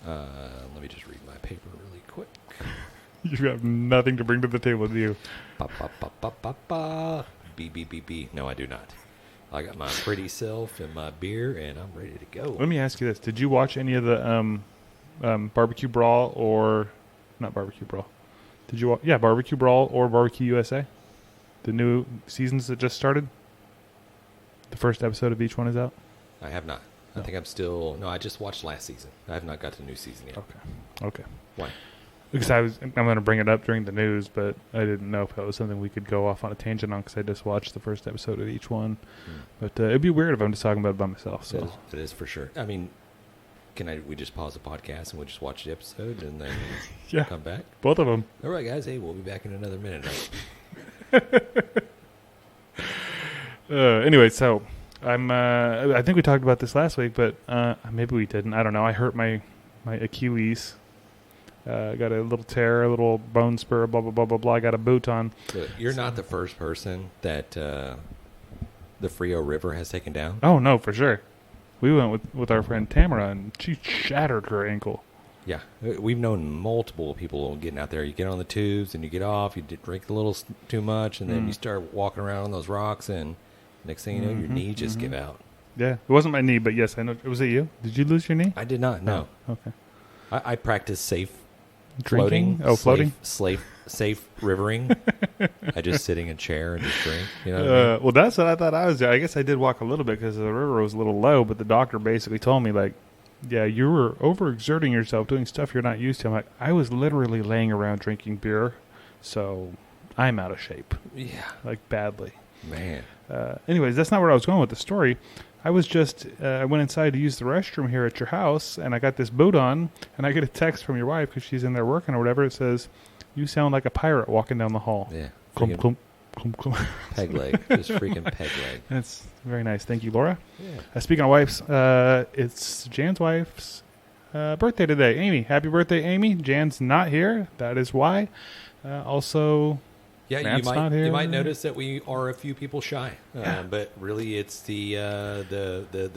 Let me just read my paper really quick. You have nothing to bring to the table, do you? Ba, ba, ba, ba, ba, ba. B. No, I do not. I got my pretty self and my beer, and I'm ready to go. Let me ask you this. Did you watch any of the BBQ Brawl or... Not BBQ Brawl. Did you... Yeah, BBQ Brawl or BBQ USA? The new seasons that just started? The first episode of each one is out? I have not. I think I'm still... No, I just watched last season. I have not got to the new season yet. Okay. Why? Because I'm going to bring it up during the news, but I didn't know if that was something we could go off on a tangent on because I just watched the first episode of each one. But it'd be weird if I'm just talking about it by myself. So it is for sure. I mean, we just pause the podcast and we just watch the episode and then come back? Both of them. All right, guys. Hey, we'll be back in another minute. Anyway, so I think we talked about this last week, but maybe we didn't. I don't know. I hurt my Achilles. Got a little tear, a little bone spur, blah, blah, blah, blah, blah. I got a boot on. So you're not the first person that the Frio River has taken down? Oh, no, for sure. We went with our friend Tamara, and she shattered her ankle. Yeah. We've known multiple people getting out there. You get on the tubes, and you get off. You drink a little too much, and then you start walking around on those rocks, and next thing you know, your knee just give out. Yeah. It wasn't my knee, but yes, I know. Was it you? Did you lose your knee? I did not, no. Oh, okay. I practice safe drinking. Floating? Safe rivering. I just sit in a chair and just drink. You know what I mean? Well, that's what I thought I was doing. I guess I did walk a little bit because the river was a little low, but the doctor basically told me, like, yeah, you were overexerting yourself doing stuff you're not used to. I'm like, I was literally laying around drinking beer, so I'm out of shape. Yeah. Like, badly. Man. Anyways, that's not where I was going with the story. I was just, I went inside to use the restroom here at your house, and I got this boot on, and I get a text from your wife because she's in there working or whatever. It says, you sound like a pirate walking down the hall. Yeah. Clump, clump, clump, clump. Peg leg. Just freaking peg leg. That's very nice. Thank you, Laura. Yeah. Speaking of wives, it's Jan's wife's birthday today. Amy, happy birthday, Amy. Jan's not here. That is why. Also... Yeah, you might notice that we are a few people shy, but really it's the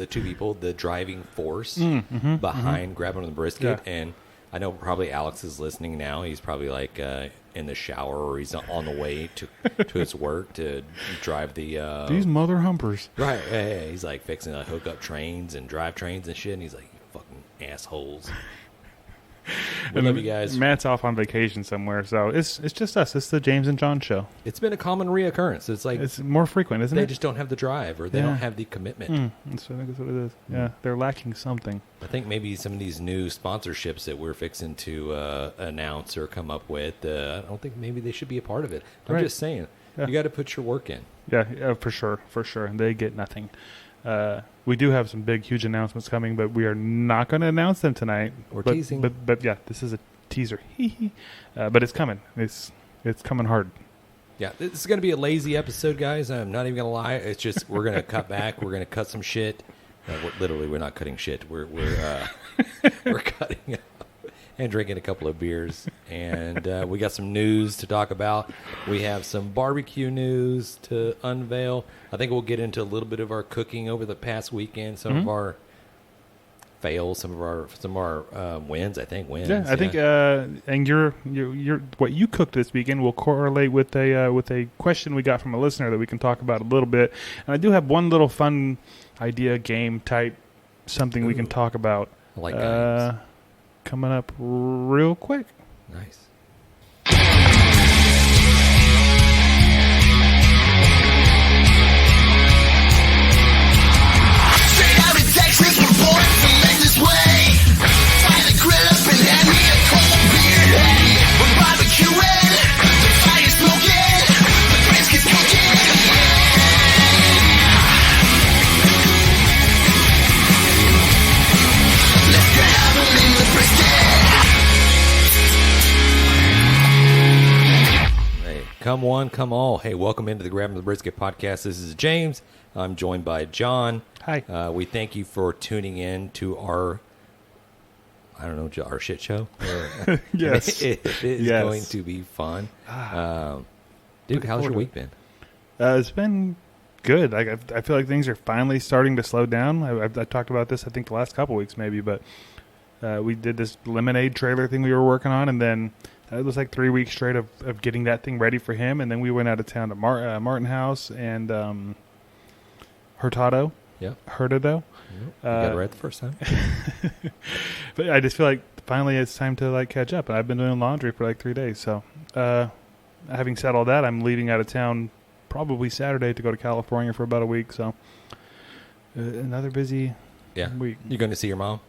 two people, the driving force behind grabbing the brisket. Yeah. And I know probably Alex is listening now. He's probably like in the shower or he's on the way to his work to drive the these mother humpers. Right, yeah, he's like fixing to hook up trains and drive trains and shit. And he's like, you fucking assholes. We love you guys. Matt's off on vacation somewhere, so it's just us. It's the James and John show. It's been a common reoccurrence. It's like it's more frequent, isn't it? They just don't have the drive, or they don't have the commitment. I think that's what it is. Yeah, they're lacking something. I think maybe some of these new sponsorships that we're fixing to announce or come up with, I don't think maybe they should be a part of it. I'm just saying, you got to put your work in. Yeah, for sure. And they get nothing. We do have some big, huge announcements coming, but we are not going to announce them tonight. We're teasing. But yeah, this is a teaser. But it's coming. It's coming hard. Yeah, this is going to be a lazy episode, guys. I'm not even going to lie. It's just we're going to cut back. We're going to cut some shit. We're not cutting shit. We're cutting up and drinking a couple of beers. And we got some news to talk about. We have some barbecue news to unveil. I think we'll get into a little bit of our cooking over the past weekend. Some of our fails, some of our wins. I think wins. Yeah, I think. And your what you cooked this weekend will correlate with a question we got from a listener that we can talk about a little bit. And I do have one little fun idea, game type, something we can talk about. I like games. Coming up real quick. Nice. Straight out of Texas, we're born to make this way. Fire the grill up and hand me a cold beer. Hey, we're barbecuing, the fire's smoking, the brisket's cooking. Let's grab them in the brisket. Hey, come one, come all. Hey, welcome into the Grab 'em the Brisket podcast. This is James. I'm joined by John. Hi. We thank you for tuning in to our, our shit show. Yes. It is going to be fun. Dude, how's your week been? It's been good. I feel like things are finally starting to slow down. I talked about this, I think, the last couple weeks maybe, but We did this lemonade trailer thing we were working on, and then it was like 3 weeks straight of getting that thing ready for him. And then we went out of town to Martin House and Hurtado. Yeah. Hurtado. You got it right the first time. But I just feel like finally it's time to like catch up. And I've been doing laundry for like 3 days. So having said all that, I'm leaving out of town probably Saturday to go to California for about a week. So another busy week. You going to see your mom?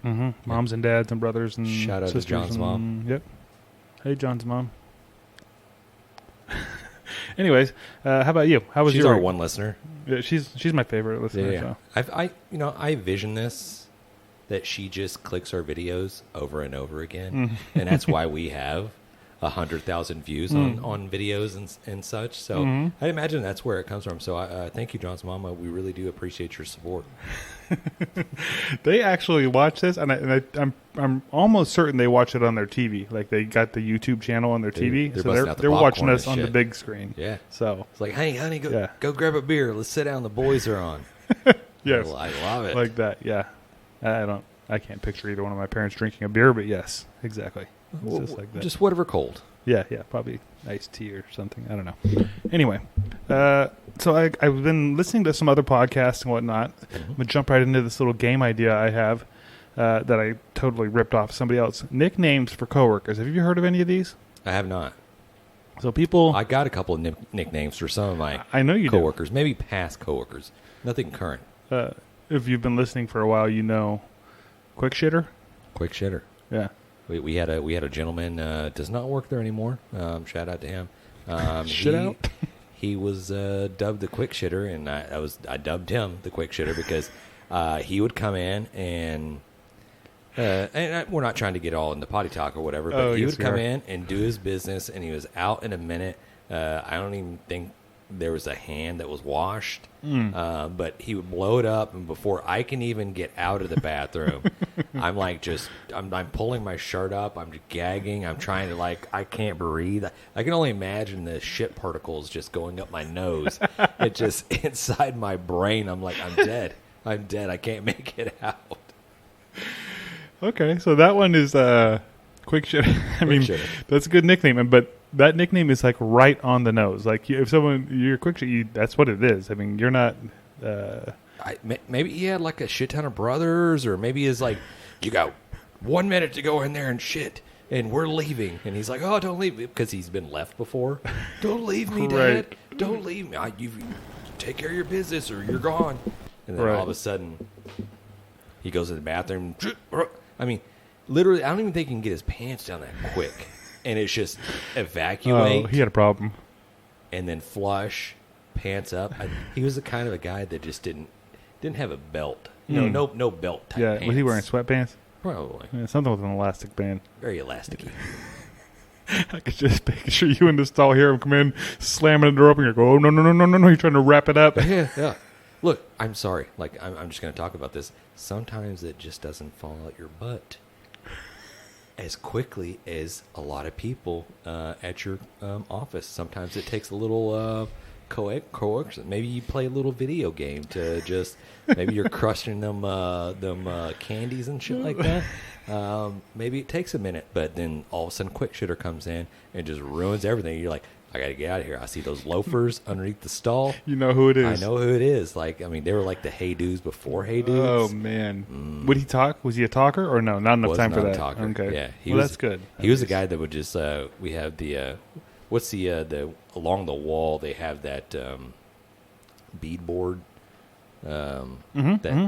Mm-hmm. Moms and dads and brothers and shout out sisters to John's mom. Yep. Hey, John's mom. Anyways, how about you? How was She's your our week? one listener. Yeah, she's my favorite listener. Yeah. So. I vision this that she just clicks our videos over and over again, and that's why we have 100,000 views on videos and such. So I imagine that's where it comes from. So thank you, John's mama. We really do appreciate your support. They actually watch this, and I'm almost certain they watch it on their TV. Like they got the YouTube channel on their TV, they're so busting out the they're watching popcorn us and on the shit. big screen. Yeah. So It's like, hey, honey, go grab a beer. Let's sit down. The boys are on. yes, I love it. like that. Yeah, I can't picture either one of my parents drinking a beer, but yes, exactly. It's just like that. Just whatever cold. Yeah, probably iced tea or something. I don't know. Anyway, so I've been listening to some other podcasts and whatnot. I'm going to jump right into this little game idea I have that I totally ripped off somebody else. Nicknames for coworkers. Have you heard of any of these? I have not. So people... I got a couple of nicknames for some of my I know you coworkers, maybe past coworkers. Nothing current. if you've been listening for a while, you know Quick Shitter. Quick Shitter. Yeah. We had a gentleman does not work there anymore. Shout out to him. Out. He was dubbed the Quick Shitter, and I dubbed him the Quick Shitter because he would come in and we're not trying to get all into potty talk or whatever, but he would come in and do his business, and he was out in a minute. I don't even think there was a hand that was washed, but he would blow it up, and before I can even get out of the bathroom, I'm like I'm pulling my shirt up, I'm just gagging, I'm trying to I can't breathe. I can only imagine the shit particles just going up my nose. It just inside my brain, I'm like, I'm dead, I can't make it out. Okay, so that one is Quick Shitter. I mean, Shitter. That's a good nickname, but that nickname is like right on the nose. Like if you're Quick Shitter, that's what it is. I mean, you're not. Maybe he had like a shit ton of brothers, or maybe he's like, you got 1 minute to go in there and shit, and we're leaving. And he's like, oh, don't leave me, because he's been left before. Don't leave me, Dad. Right. Don't leave me. You take care of your business, or you're gone. And then all of a sudden, he goes to the bathroom. I mean, literally, I don't even think he can get his pants down that quick. And it's just evacuate. Oh, he had a problem. And then flush, pants up. He was the kind of a guy that just didn't have a belt. No belt type pants. Was he wearing sweatpants? Probably. Yeah, something with an elastic band. Very elasticy. I could just picture you in the stall, hear him come in, slamming the door open, and you go, oh, no, you're trying to wrap it up. Yeah. Look, I'm sorry. I'm just going to talk about this. Sometimes it just doesn't fall out your butt as quickly as a lot of people at your office. Sometimes it takes a little coercion. Maybe you play a little video game to just maybe you're crushing them candies and shit like that. Maybe it takes a minute, but then all of a sudden Quick Shitter comes in and just ruins everything. You're like, I got to get out of here. I see those loafers underneath the stall. You know who it is. I know who it is. They were like the Hey Dudes before Hey Dudes. Oh, man. Would he talk? Was he a talker or no? Not enough time for that. Talker. Okay. Yeah. That's good. He was the guy that would just, we have the, what's the along the wall, they have that beadboard, that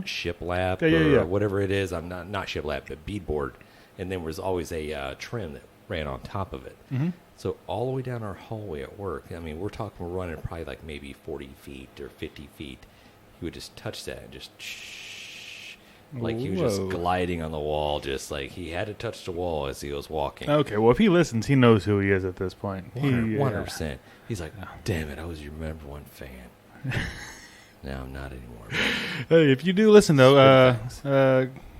shiplap or whatever it is. I'm not shiplap, but beadboard. And then there's always a trim that ran on top of it. Mm-hmm. So all the way down our hallway at work, I mean, we're running probably like maybe 40 feet or 50 feet. He would just touch that and just shh. Like he was just gliding on the wall, just like he had to touch the wall as he was walking. Okay, well, if he listens, he knows who he is at this point. 100%. He's like, damn it, I was your number one fan. Now I'm not anymore. Hey, if you do listen, though,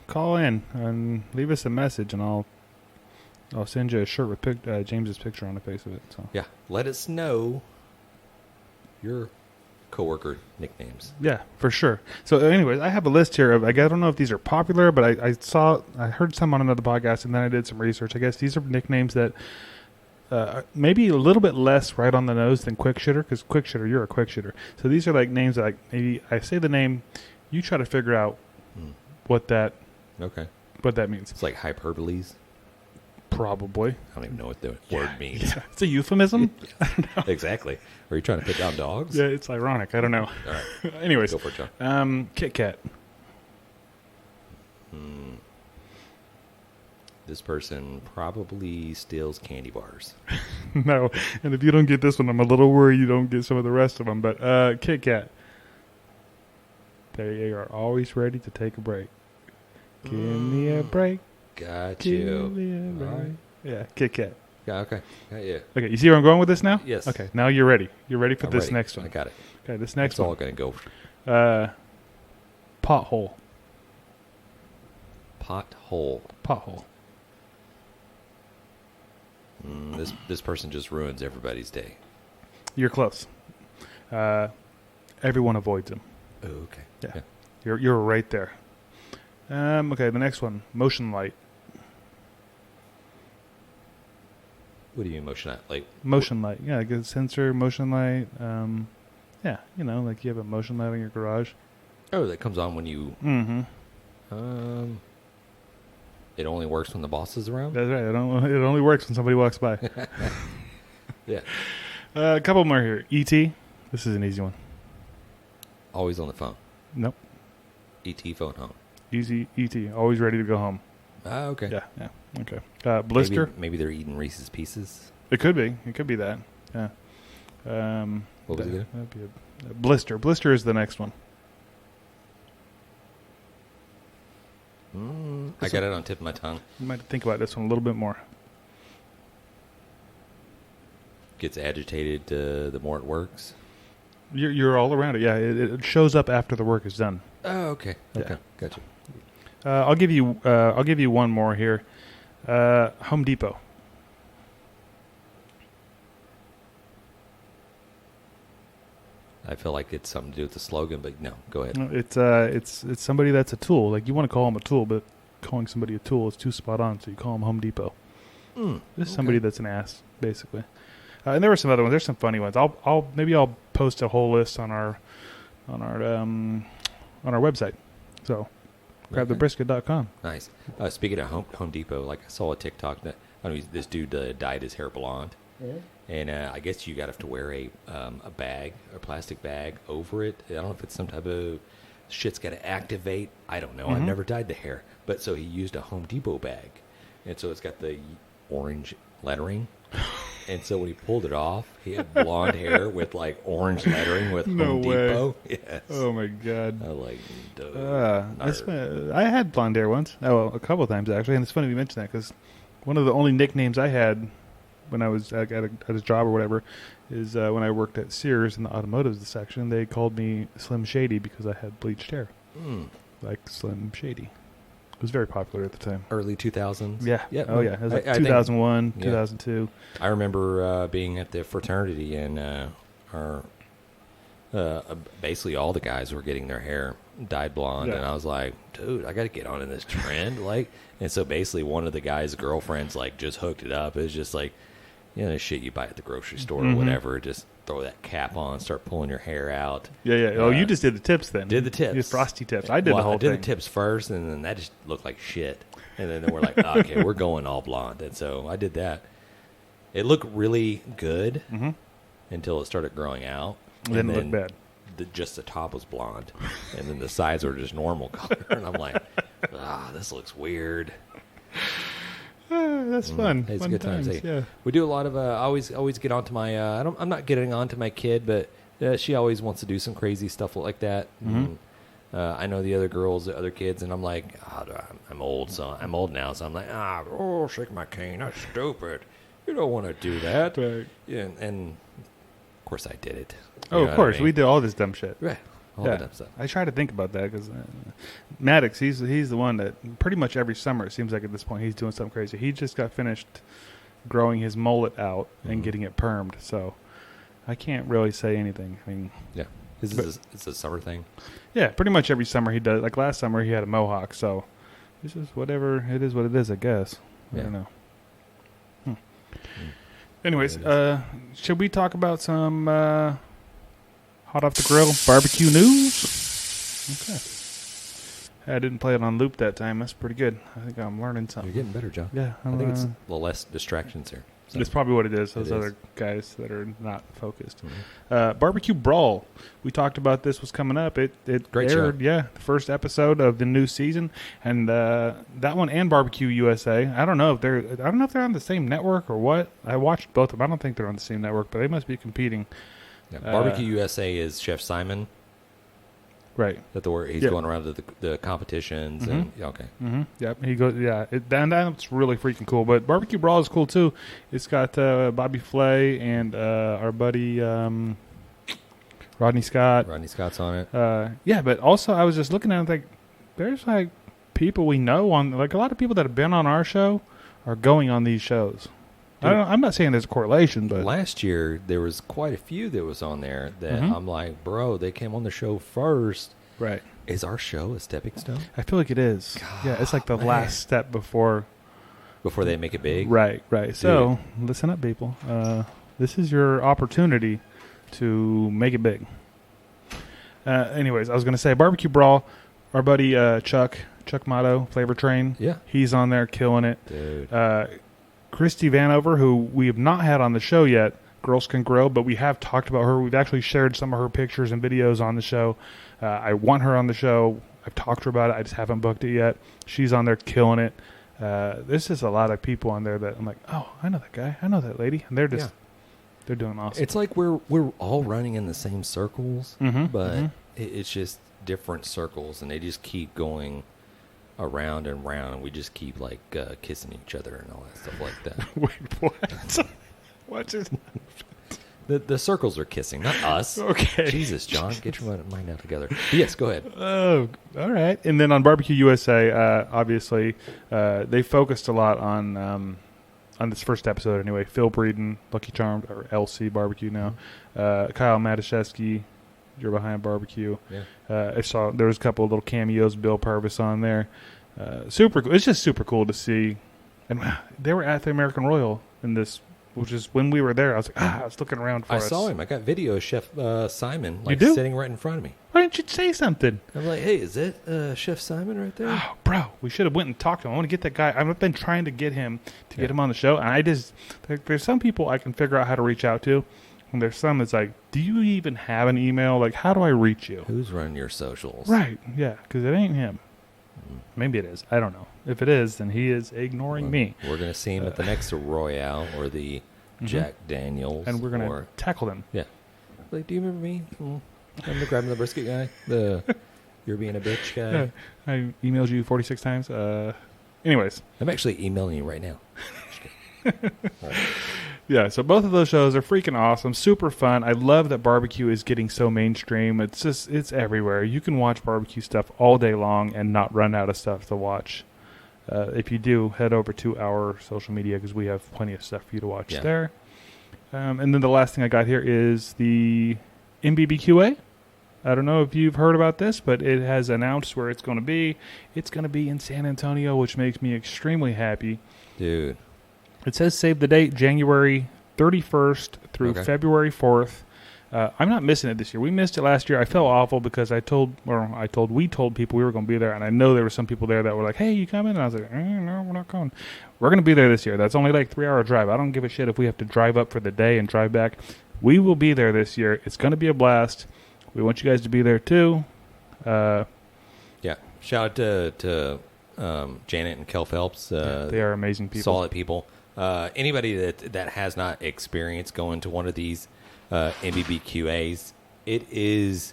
call in and leave us a message, and I'll send you a shirt with James's picture on the face of it. So yeah, let us know your coworker nicknames. Yeah, for sure. So, anyways, I have a list here of. I don't know if these are popular, but I heard some on another podcast, and then I did some research. I guess these are nicknames that maybe a little bit less right on the nose than quick shitter, because quick shitter, you're a quick shitter. So these are like names that like maybe I say the name, you try to figure out what that means. It's like hyperboles. Probably. I don't even know what the word means. Yeah. It's a euphemism. Exactly. Are you trying to put down dogs? Yeah, it's ironic. I don't know. All right. Anyways, Go for it, John. Kit Kat. This person probably steals candy bars. No, and if you don't get this one, I'm a little worried you don't get some of the rest of them. But Kit Kat. They are always ready to take a break. Give me a break. Got Give you. me a break. All right. Yeah, Kit Kat. Yeah, okay. Got you. Okay, you see where I'm going with this now? Yes. Okay, now you're ready. You're ready for I'm this ready. next one. I got it. Okay, this next It's all one. going to go. Pothole. Pothole. Pothole. This person just ruins everybody's day. You're close. Everyone avoids him. Oh, okay. Yeah. You're right there. Okay, the next one. Motion light. What do you mean motion light? Like Motion light. Yeah, like a sensor, motion light. Yeah, like you have a motion light in your garage. Oh, that comes on when you. Mm-hmm. It only works when the boss is around. That's right. It only works when somebody walks by. Yeah. A couple more here. E.T. This is an easy one. Always on the phone. Nope. ET phone home. Easy. E.T. Always ready to go home. Ah, okay. Yeah. Okay. Blister. Maybe they're eating Reese's Pieces. It could be. It could be that. Yeah. What was it again? That'd be a blister. Blister is the next one. I got it on the tip of my tongue. You might think about this one a little bit more. Gets agitated the more it works. You're all around it. Yeah, it shows up after the work is done. Oh, okay. Yeah. Okay. Gotcha. I'll give you one more here. Home Depot. I feel like it's something to do with the slogan, but no, go ahead. No, it's somebody that's a tool. Like you want to call them a tool, but calling somebody a tool is too spot on. So you call them Home Depot. Just somebody that's an ass, basically. And there were some other ones. There's some funny ones. I'll post a whole list on our website. So grabthebrisket.com. Nice. Speaking of Home Depot, like I saw a TikTok that this dude dyed his hair blonde, and I guess you got to have to wear a bag, a plastic bag over it. I don't know if it's some type of shit's got to activate. I don't know. I've never dyed the hair, but so he used a Home Depot bag, and so it's got the orange lettering. And so when he pulled it off, he had blonde hair with like orange lettering with Home Depot. Yes. Oh my god. I like. I had blonde hair once. Oh, well, a couple of times actually, and it's funny you mention that because one of the only nicknames I had when I was at a job or whatever is when I worked at Sears in the automotive section. They called me Slim Shady because I had bleached hair, like Slim Shady. It was very popular at the time. Early 2000s. Yeah. Yeah. Oh, yeah. It was like I 2001, think, 2002. I remember being at the fraternity and basically all the guys were getting their hair dyed blonde. Yeah. And I was like, dude, I got to get on in this trend. And so basically one of the guys' girlfriends like just hooked it up. It was just like, the shit you buy at the grocery store or whatever. Just throw that cap on, start pulling your hair out. Yeah. Oh, you just did the tips then. Did the tips. You did frosty tips. I did the whole I did thing. the tips first, and then that just looked like shit. And then we're like, okay, we're going all blonde. And so I did that. It looked really good until it started growing out. Then it looked bad. Just the top was blonde, and then the sides were just normal color. And I'm like, this looks weird. That's fun. It's fun good times. Hey, yeah. we do a lot of. I always get onto my. I'm not getting onto my kid, but she always wants to do some crazy stuff like that. And, I know the other kids, and I'm like, I'm old, so I'm old now, so I'm like, shake my cane. That's stupid. You don't want to do that. Right. Yeah, and of course I did it. Oh, of course. We did all this dumb shit. Right. All the dumb stuff. I try to think about that because Maddox, he's the one that pretty much every summer, it seems like at this point, he's doing something crazy. He just got finished growing his mullet out and getting it permed, so I can't really say anything. I mean, Yeah. It's a summer thing. Yeah, pretty much every summer he does. Like last summer, he had a mohawk. So this is whatever it is. What it is, I guess. I don't know. Anyways, should we talk about some hot off the grill barbecue news? Okay. I didn't play it on loop that time. That's pretty good. I think I'm learning something. You're getting better, John. Yeah, I think it's a little less distractions here. So. That's probably what it is. Those other guys that are not focused. BBQ Brawl. We talked about this was coming up. It Great aired, show. yeah, the first episode of the new season, and that one and BBQ USA. I don't know if they're on the same network or what. I watched both of them. I don't think they're on the same network, but they must be competing. Yeah, BBQ USA is Chef Simon. Right. He's going around to the competitions and okay. Mm-hmm. Yep. He goes. Yeah. That's really freaking cool. But BBQ Brawl is cool too. It's got Bobby Flay and our buddy Rodney Scott. Rodney Scott's on it. Yeah. But also, I was just looking at it like there's like people we know on like a lot of people that have been on our show are going on these shows. I'm not saying there's a correlation, but last year there was quite a few that was on there that I'm like, bro, they came on the show first. Right. Is our show a stepping stone? I feel like it is. God, yeah, it's like the last step before they make it big. Right. So listen up, people. This is your opportunity to make it big. Anyways, I was going to say BBQ Brawl. Our buddy Chuck Motto, Flavor Train. Yeah, he's on there killing it, dude. Christy Vanover, who we have not had on the show yet, Girls Can Grill, but we have talked about her. We've actually shared some of her pictures and videos on the show. I want her on the show. I've talked to her about it. I just haven't booked it yet. She's on there killing it. There's just a lot of people on there that I'm like, oh, I know that guy. I know that lady. And they're just they're doing awesome. It's like we're all running in the same circles, but it's just different circles, and they just keep going around and round, and we just keep like kissing each other and all that stuff like that. Wait, what? What is the circles are kissing, not us. Okay. Jesus, John, get your mind out together. Yes, go ahead. Oh, all right. And then on BBQ USA, obviously, they focused a lot on this first episode anyway. Phil Breeden, Lucky Charmed, or LC Barbecue now. Kyle Matuszewski, You're Behind Barbecue. Yeah. I saw there was a couple of little cameos. Bill Purvis on there. Super cool. It's just super cool to see. And they were at the American Royal in this, which is when we were there. I was like, I was looking around for us. I saw him. I got video of Chef Simon sitting right in front of me. Why didn't you say something? I'm like, hey, is it Chef Simon right there? Oh, bro, we should have went and talked to him. I want to get that guy. I've been trying to get him get him on the show, and there's some people I can figure out how to reach out to, and there's some that's like, do you even have an email? Like, how do I reach you? Who's running your socials? Right, yeah, because it ain't him. Maybe it is. I don't know. If it is, then he is ignoring me. We're going to see him at the next Royale or the Jack Daniels. And we're going to tackle them. Yeah. Like, do you remember me? I'm the grabbing the brisket guy. The you're being a bitch guy. I emailed you 46 times. Anyways. I'm actually emailing you right now. Right. Yeah, so both of those shows are freaking awesome, super fun. I love that barbecue is getting so mainstream. It's everywhere. You can watch barbecue stuff all day long and not run out of stuff to watch. If you do, head over to our social media because we have plenty of stuff for you to watch there. And then the last thing I got here is the NBBQA. I don't know if you've heard about this, but it has announced where it's going to be. It's going to be in San Antonio, which makes me extremely happy. Dude. It says save the date, January 31st through February 4th. I'm not missing it this year. We missed it last year. I felt awful because we told people we were going to be there, and I know there were some people there that were like, hey, you coming? And I was like, no, we're not coming. We're going to be there this year. That's only like a 3-hour drive. I don't give a shit if we have to drive up for the day and drive back. We will be there this year. It's going to be a blast. We want you guys to be there too. Yeah. Shout out to Janet and Kel Phelps. They are amazing people. Solid people. Anybody that has not experienced going to one of these NBBQAs, it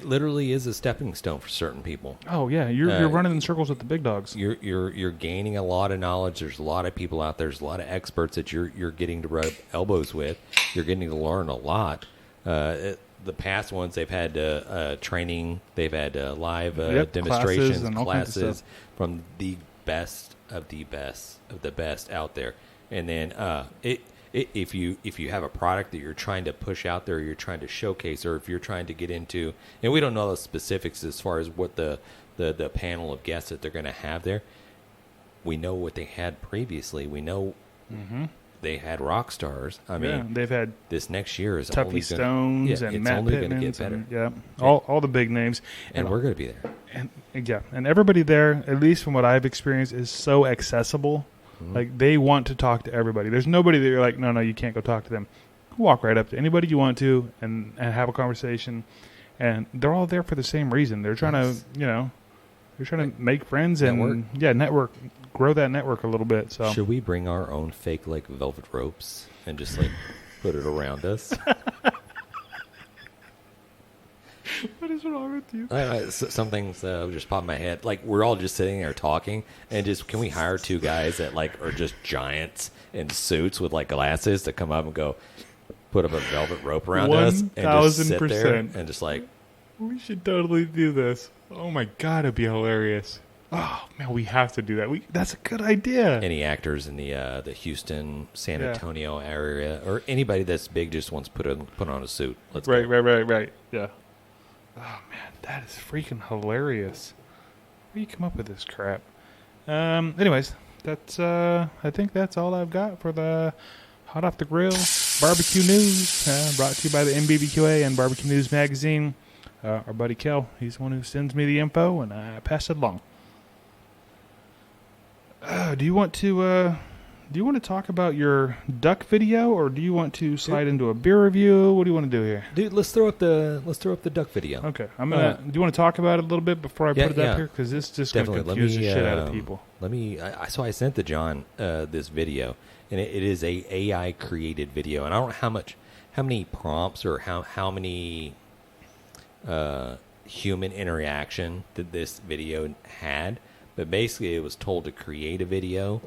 literally is a stepping stone for certain people. Oh yeah, you're running in circles with the big dogs. You're gaining a lot of knowledge. There's a lot of people out there. There's a lot of experts that you're getting to rub elbows with. You're getting to learn a lot. The past ones, they've had training. They've had live demonstrations, classes from the best of the best out there. And then if you have a product that you're trying to push out there, you're trying to showcase, or if you're trying to get into, and we don't know the specifics as far as what the panel of guests that they're going to have there. We know what they had previously. We know they had rock stars. I mean, they've had this next year is Tuffy only Stones gonna, and it's Matt only going to Pittman's get better. All the big names, And we're going to be there. and everybody there, at least from what I've experienced, is so accessible. Like, they want to talk to everybody. There's nobody that you're like, no, you can't go talk to them. Walk right up to anybody you want to and have a conversation. And they're all there for the same reason. They're trying to, they're trying to make friends and network, grow that network a little bit. So should we bring our own fake like velvet ropes and just like put it around us? what is wrong with you? Some things just pop in my head. Like, we're all just sitting there talking, and just, can we hire two guys that like are just giants in suits with like glasses to come up and go put up a velvet rope around us and just sit there and just like, we should totally do this. Oh my god, it'd be hilarious. Oh man, we have to do that. That's a good idea. any actors in the Houston, San Antonio area, or anybody that's big just wants to put on a suit. Let's go. Right. Yeah. Oh man, that is freaking hilarious. Where do you come up with this crap? Anyways, that's I think that's all I've got for the Hot Off the Grill barbecue news, brought to you by the NBBQA and Barbecue News Magazine. Our buddy Kel, he's the one who sends me the info, and I pass it along. Do you want to talk about your duck video, or do you want to slide into a beer review? What do you want to do here, Dude, let's throw up the duck video. Okay, I'm gonna. Do you want to talk about it a little bit before I put it up here? Because this just going to confuse the shit out of people. So I sent to John this video, and it is a AI created video, and I don't know how many prompts or how many human interaction that this video had, but basically it was told to create a video,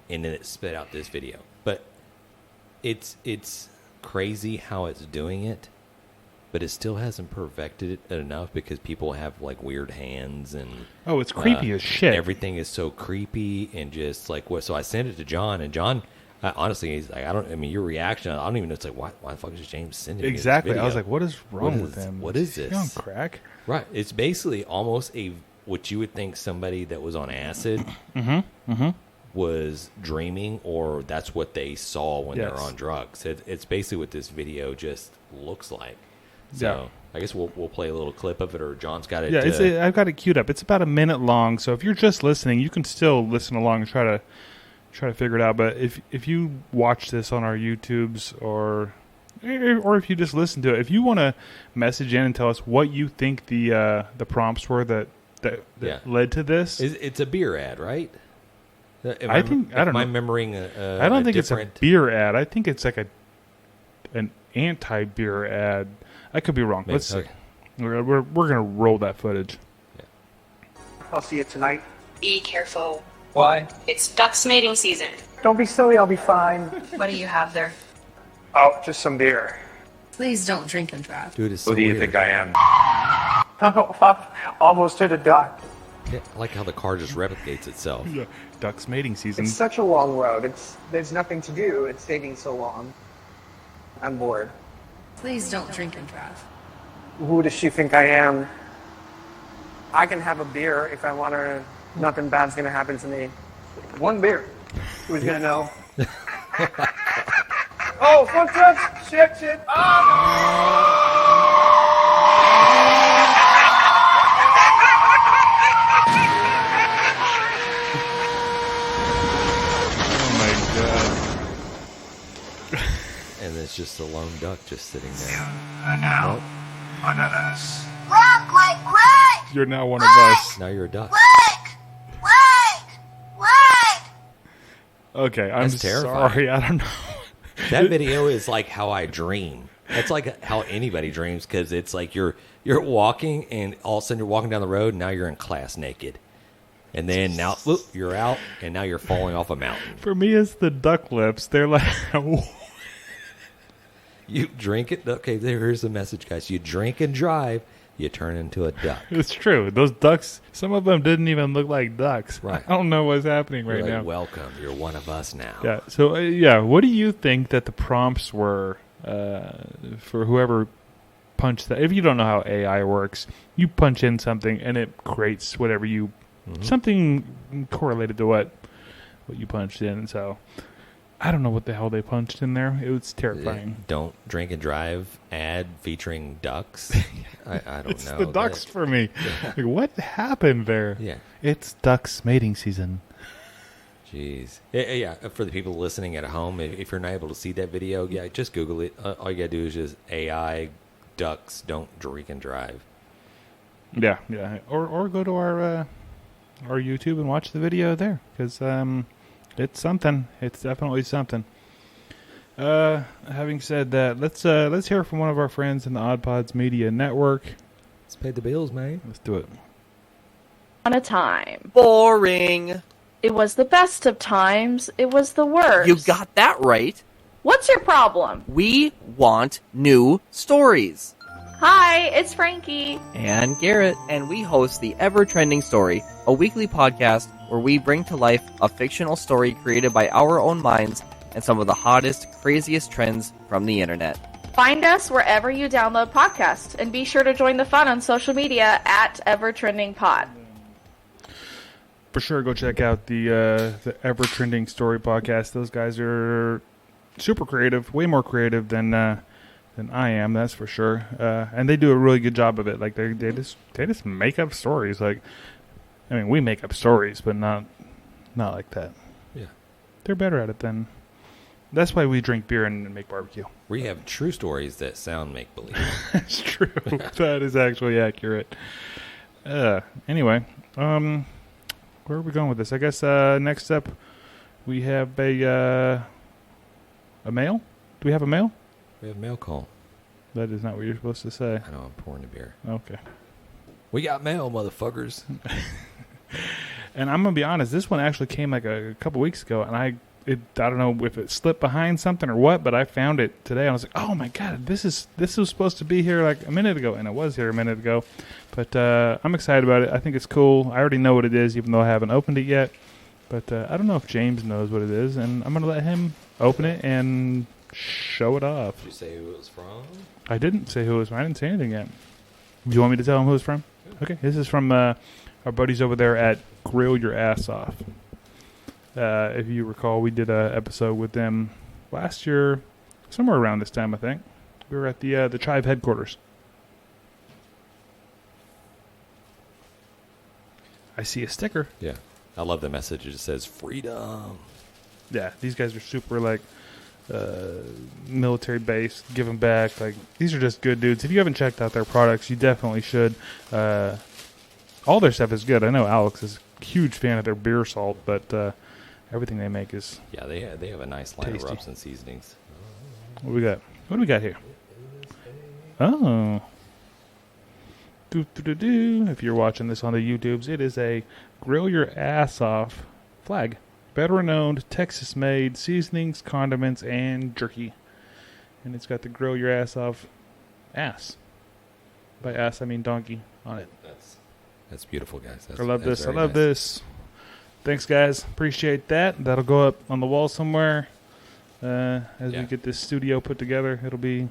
and then it spit out this video. But it's crazy how it's doing it, but it still hasn't perfected it enough because people have like weird hands and it's creepy as shit. Everything is so creepy and just like what. So I sent it to John, and John, honestly, he's like, your reaction, I don't even know. It's like, why the fuck is James sending me this video? I was like, what is wrong with him? What is this? He's on crack. Right. It's basically almost what you would think somebody that was on acid was dreaming, or that's what they saw when they're on drugs. It's basically what this video just looks like. So I guess we'll play a little clip of it, or John's got it. Yeah, I've got it queued up. It's about a minute long, so if you're just listening, you can still listen along and try to figure it out. But if you watch this on our YouTubes, or if you just listen to it, if you want to message in and tell us what you think the prompts were that led to this, it's a beer ad, right? I don't know. Am I remembering I don't think it's a beer ad. I think it's like an anti-beer ad. I could be wrong. Maybe. Let's see. We're gonna roll that footage. Yeah. I'll see you tonight. Be careful. Why? It's ducks mating season. Don't be silly, I'll be fine. What do you have there? Oh, just some beer. Please don't drink and drive. Dude, it's so Who do you weird. think I am? Almost hit a duck. Yeah, I like how the car just replicates itself. Yeah. Ducks mating season. It's such a long road. There's nothing to do. It's taking so long. I'm bored. Please don't drink and drive. Who does she think I am? I can have a beer if I want her. Nothing bad's gonna happen to me. One beer. Who's gonna know? Oh, footsteps! Shit! Oh my god. And it's just a lone duck just sitting there. And now, one of us. You're now one of us. Now you're a duck. Okay, I'm That's terrifying. sorry. I don't know. That video is like how I dream. That's like how anybody dreams, because it's like you're walking, and all of a sudden you're walking down the road, and now you're in class naked. And then now whoop, you're out, and now you're falling off a mountain. For me, it's the duck lips. They're like... You drink it. Okay, here's the message, guys. You drink and drive, you turn into a duck. It's true. Those ducks, some of them didn't even look like ducks. Right. I don't know what's happening You're right like, now. welcome. You're one of us now. Yeah. So, what do you think that the prompts were for whoever punched that? If you don't know how AI works, you punch in something and it creates whatever you, something correlated to what you punched in. So, I don't know what the hell they punched in there. It was terrifying. Don't drink and drive ad featuring ducks. I don't It's know. the ducks for me. Like, what happened there? Yeah. It's ducks mating season. Jeez. Yeah, for the people listening at home, if you're not able to see that video, just Google it. All you got to do is just AI ducks don't drink and drive. Yeah. Or go to our YouTube and watch the video there, because it's something. It's definitely something. Having said that, let's hear from one of our friends in the Odd Pods Media Network. Let's pay the bills, man. Let's do it. On a time. Boring. It was the best of times. It was the worst. You got that right. What's your problem? We want new stories. Hi, it's Frankie. And Garrett. And we host the Ever Trending Story, a weekly podcast where we bring to life a fictional story created by our own minds and some of the hottest, craziest trends from the internet. Find us wherever you download podcasts, and be sure to join the fun on social media at EverTrendingPod. For sure, go check out the Ever Trending Story podcast. Those guys are super creative, way more creative than I am. That's for sure. And they do a really good job of it. Like they just make up stories. Like, I mean, we make up stories, but not like that. Yeah. They're better at it than. That's why we drink beer and make barbecue. We have true stories that sound make-believe. That's true. That is actually accurate. Anyway, where are we going with this? I guess next up we have a mail. Do we have a mail? We have mail call. That is not what you're supposed to say. I know, I'm pouring the beer. Okay. We got mail, motherfuckers. And I'm going to be honest, this one actually came like a couple weeks ago, and I don't know if it slipped behind something or what, but I found it today. And I was like, oh my God, this was supposed to be here like a minute ago, and it was here a minute ago. But I'm excited about it. I think it's cool. I already know what it is, even though I haven't opened it yet. But I don't know if James knows what it is, and I'm going to let him open it and show it off. Did you say who it was from? I didn't say who it was from. I didn't say anything yet. Do you want me to tell him who it's from? Okay, this is from our buddies over there at Grill Your Ass Off. If you recall, we did an episode with them last year, somewhere around this time, I think. We were at the Chive headquarters. I see a sticker. Yeah. I love the message. It just says freedom. Yeah, these guys are super, like, military based, giving back. Like, these are just good dudes. If you haven't checked out their products, you definitely should. All their stuff is good. I know Alex is a huge fan of their beer salt, but everything they make is Yeah, they have a nice line tasty. of rubs and seasonings. What do we got? What do we got here? Oh. If you're watching this on the YouTubes, it is a Grill Your Ass Off flag. Veteran-owned, Texas-made seasonings, condiments, and jerky. And it's got the Grill Your Ass Off ass. By ass, I mean donkey on it. That's beautiful, guys. I love that's this. I very love nice. this. Thanks, guys. Appreciate that. That'll go up on the wall somewhere. As we Yeah. get this studio put together, it'll be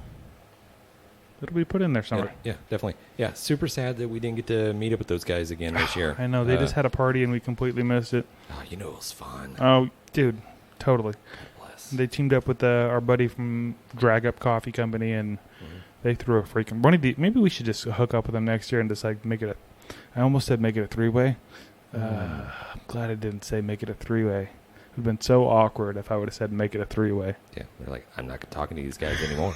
put in there somewhere. Yeah, definitely. Yeah, super sad that we didn't get to meet up with those guys again this year. I know. They just had a party and we completely missed it. Oh, you know it was fun. Oh, dude. Totally. Bless. They teamed up with our buddy from Drag Up Coffee Company, and they threw a freaking... Maybe we should just hook up with them next year and just like make it a... I almost said make it a three-way. I'm glad I didn't say make it a three-way. It would have been so awkward if I would have said make it a three-way. Yeah, they're like, I'm not talking to these guys anymore.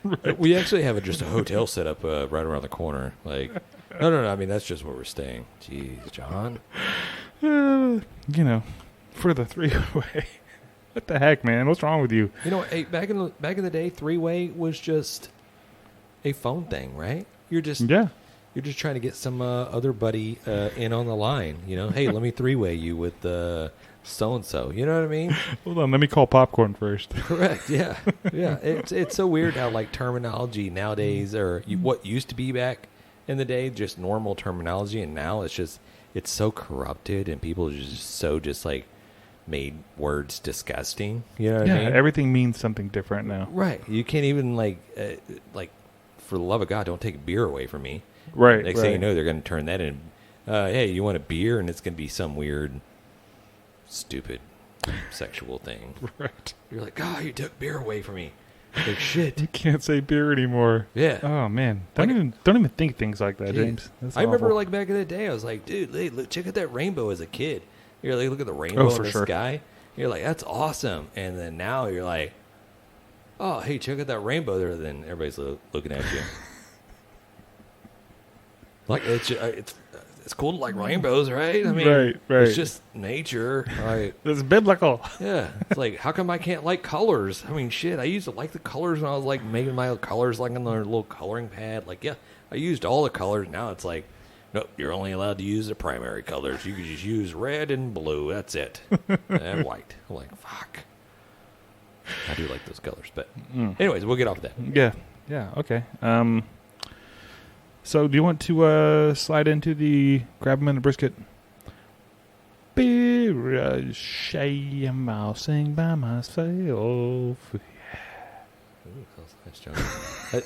Right. We actually have just a hotel set up right around the corner. Like, no. I mean, that's just where we're staying. Jeez, John. You know, for the three-way. What the heck, man? What's wrong with you? You know, hey, back in the day, three-way was just a phone thing, right? You're just trying to get some other buddy in on the line. You know, hey, let me three-way you with so-and-so. You know what I mean? Hold on, let me call Popcorn first. Correct, yeah. It's so weird how, like, terminology nowadays, or what used to be back in the day, just normal terminology, and now it's so corrupted, and people just like made words disgusting. You know what I mean? Everything means something different now. Right. You can't even like for the love of God, don't take beer away from me. Right. Next thing you know, they're going to turn that in. Hey, you want a beer? And it's going to be some weird, stupid, sexual thing. Right. You're like, oh, you took beer away from me. Like shit. You can't say beer anymore. Yeah. Oh man. Don't even think things like that, James. That's I remember awful. like back in the day, I was like, dude, hey, look, check out that rainbow as a kid. You're like, look at the rainbow in the sky. You're like, that's awesome. And then now you're like, oh, hey, check out that rainbow there. Then everybody's looking at you. Like it's cool to like rainbows, right? I mean, right. It's just nature. Like, It's biblical. yeah, it's like, how come I can't like colors? I mean, shit, I used to like the colors when I was like making my colors like on the little coloring pad. Like, yeah, I used all the colors. Now it's like, nope, you're only allowed to use the primary colors. You can just use red and blue. That's it, and white. I'm like, fuck. I do like those colors, but anyways, we'll get off of that. Yeah. Okay. So, do you want to slide into the grab 'em in the brisket? Shame, I'll sing by myself. Ooh, that was nice, John.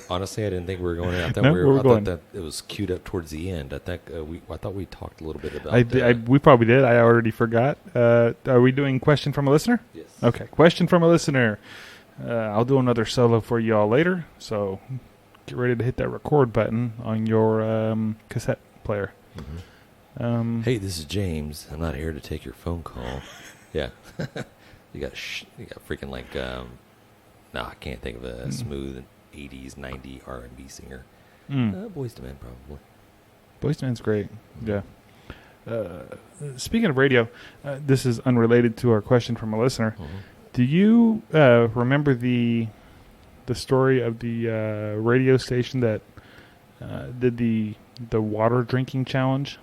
Honestly, I didn't think we were going in. I thought No, we we were going. thought that it was queued up towards the end. I thought we talked a little bit about. We probably did. I already forgot. Are we doing question from a listener? Yes. Okay, question from a listener. I'll do another solo for y'all later. So get ready to hit that record button on your cassette player. Mm-hmm. Hey, this is James. I'm not here to take your phone call. Yeah, you got freaking like I can't think of a smooth 80s 90 R&B singer. Boys to Men probably. Boyz II Men's great. Yeah. Speaking of radio, this is unrelated to our question from a listener. Mm-hmm. Do you remember the story of the radio station that did the water drinking challenge?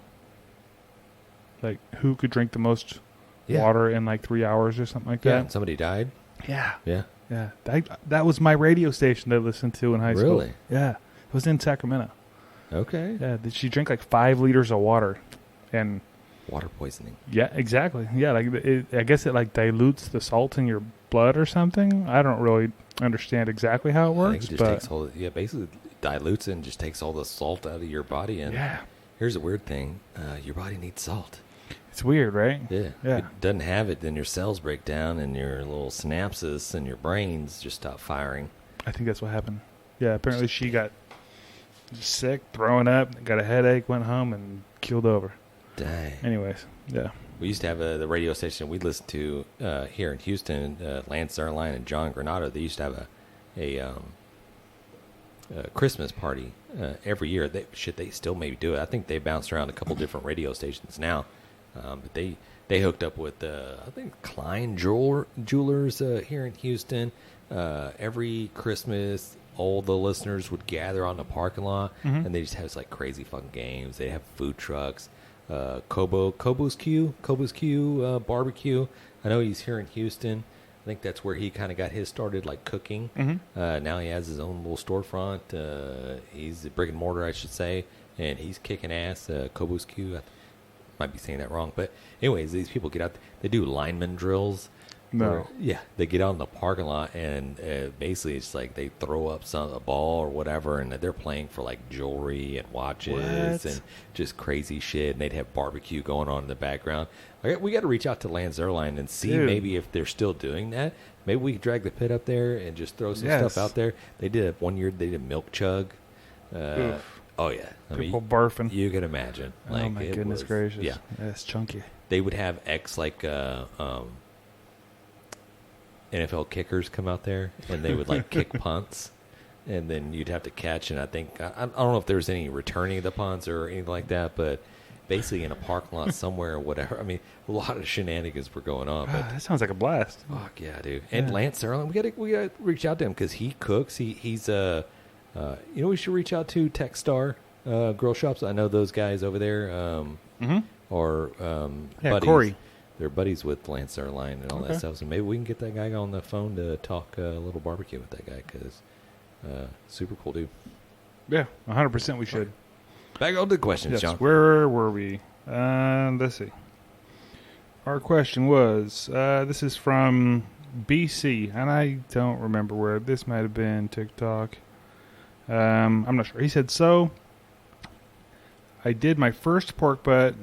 Like, who could drink the most water in like 3 hours or something like Yeah, that? and somebody died. Yeah. Yeah. Yeah. That was my radio station that I listened to in high school. Really? Yeah. It was in Sacramento. Okay. Yeah. She drank like 5 liters of water. And Water poisoning. yeah, exactly. Yeah, like I guess it like dilutes the salt in your blood or something. I don't really understand exactly how it I works, think it just but takes all basically dilutes it and just takes all the salt out of your body. And here's a weird thing: your body needs salt. it's weird, right? Yeah. Yeah. If it doesn't have it, then your cells break down and your little synapses and your brains just stop firing. I think that's what happened. Yeah, apparently she got sick, throwing up, got a headache, went home, and keeled over. Dang. Anyways, yeah. We used to have the radio station we listened to here in Houston, Lance Zerline and John Granado. They used to have a Christmas party every year. They still maybe do it. I think they bounced around a couple different radio stations now. But they hooked up with, I think, Klein Jewelers here in Houston. Every Christmas, all the listeners would gather on the parking lot, and they just have like crazy fucking games. They have food trucks. Kobo's Q barbecue. I know he's here in Houston. I think that's where he kind of got his started, like cooking. Now he has his own little storefront. He's a brick and mortar, I should say, and he's kicking ass. Kobo's Q. I might be saying that wrong, but anyways, these people get out. They do lineman drills. No. Yeah, they get out in the parking lot, and basically it's like they throw up a ball or whatever, and they're playing for like jewelry and watches and just crazy shit. And they'd have barbecue going on in the background. We got to reach out to Lance Zerline and see maybe if they're still doing that. Maybe we could drag the pit up there and just throw some stuff out there. They did one year. They did milk chug. Oh yeah, People barfing. You can imagine. Oh my goodness gracious! Yeah, that's chunky. They would have NFL kickers come out there, and they would like kick punts, and then you'd have to catch. And I think I don't know if there's any returning of the punts or anything like that, but basically in a parking lot somewhere or whatever. I mean, a lot of shenanigans were going on. But That sounds like a blast. fuck yeah, dude! And Lance Zerline, we gotta reach out to him because he cooks. He's we should reach out to Techstar Grill Shops. I know those guys over there. Or buddies. Corey. They're buddies with Lance Zerline and all that stuff. So maybe we can get that guy on the phone to talk a little barbecue with that guy because super cool dude. Yeah, 100% we should. Back on to the questions, Yes, John. where were we? Let's see. Our question was, this is from BC, and I don't remember where. This might have been TikTok. I'm not sure. He said, so, I did my first pork butt,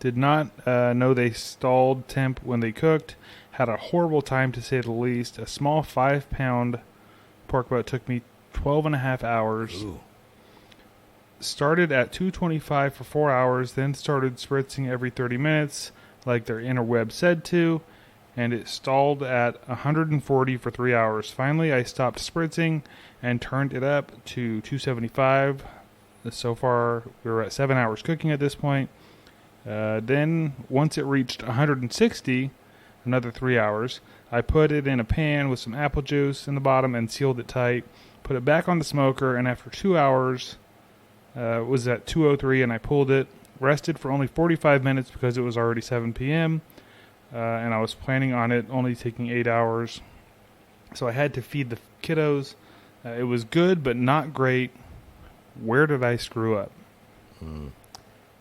did not know they stalled temp when they cooked, had a horrible time to say the least. A small 5-pound pork butt took me 12 and a half hours. Ooh. Started at 225 for 4 hours, then started spritzing every 30 minutes, like their interweb said to, and it stalled at 140 for 3 hours. Finally, I stopped spritzing and turned it up to 275. So far, we were at 7 hours cooking at this point. Then, once it reached 160, another 3 hours, I put it in a pan with some apple juice in the bottom and sealed it tight. Put it back on the smoker, and after 2 hours, it was at 2:03, and I pulled it. Rested for only 45 minutes because it was already 7 p.m., and I was planning on it only taking 8 hours. So I had to feed the kiddos. It was good, but not great. Where did I screw up?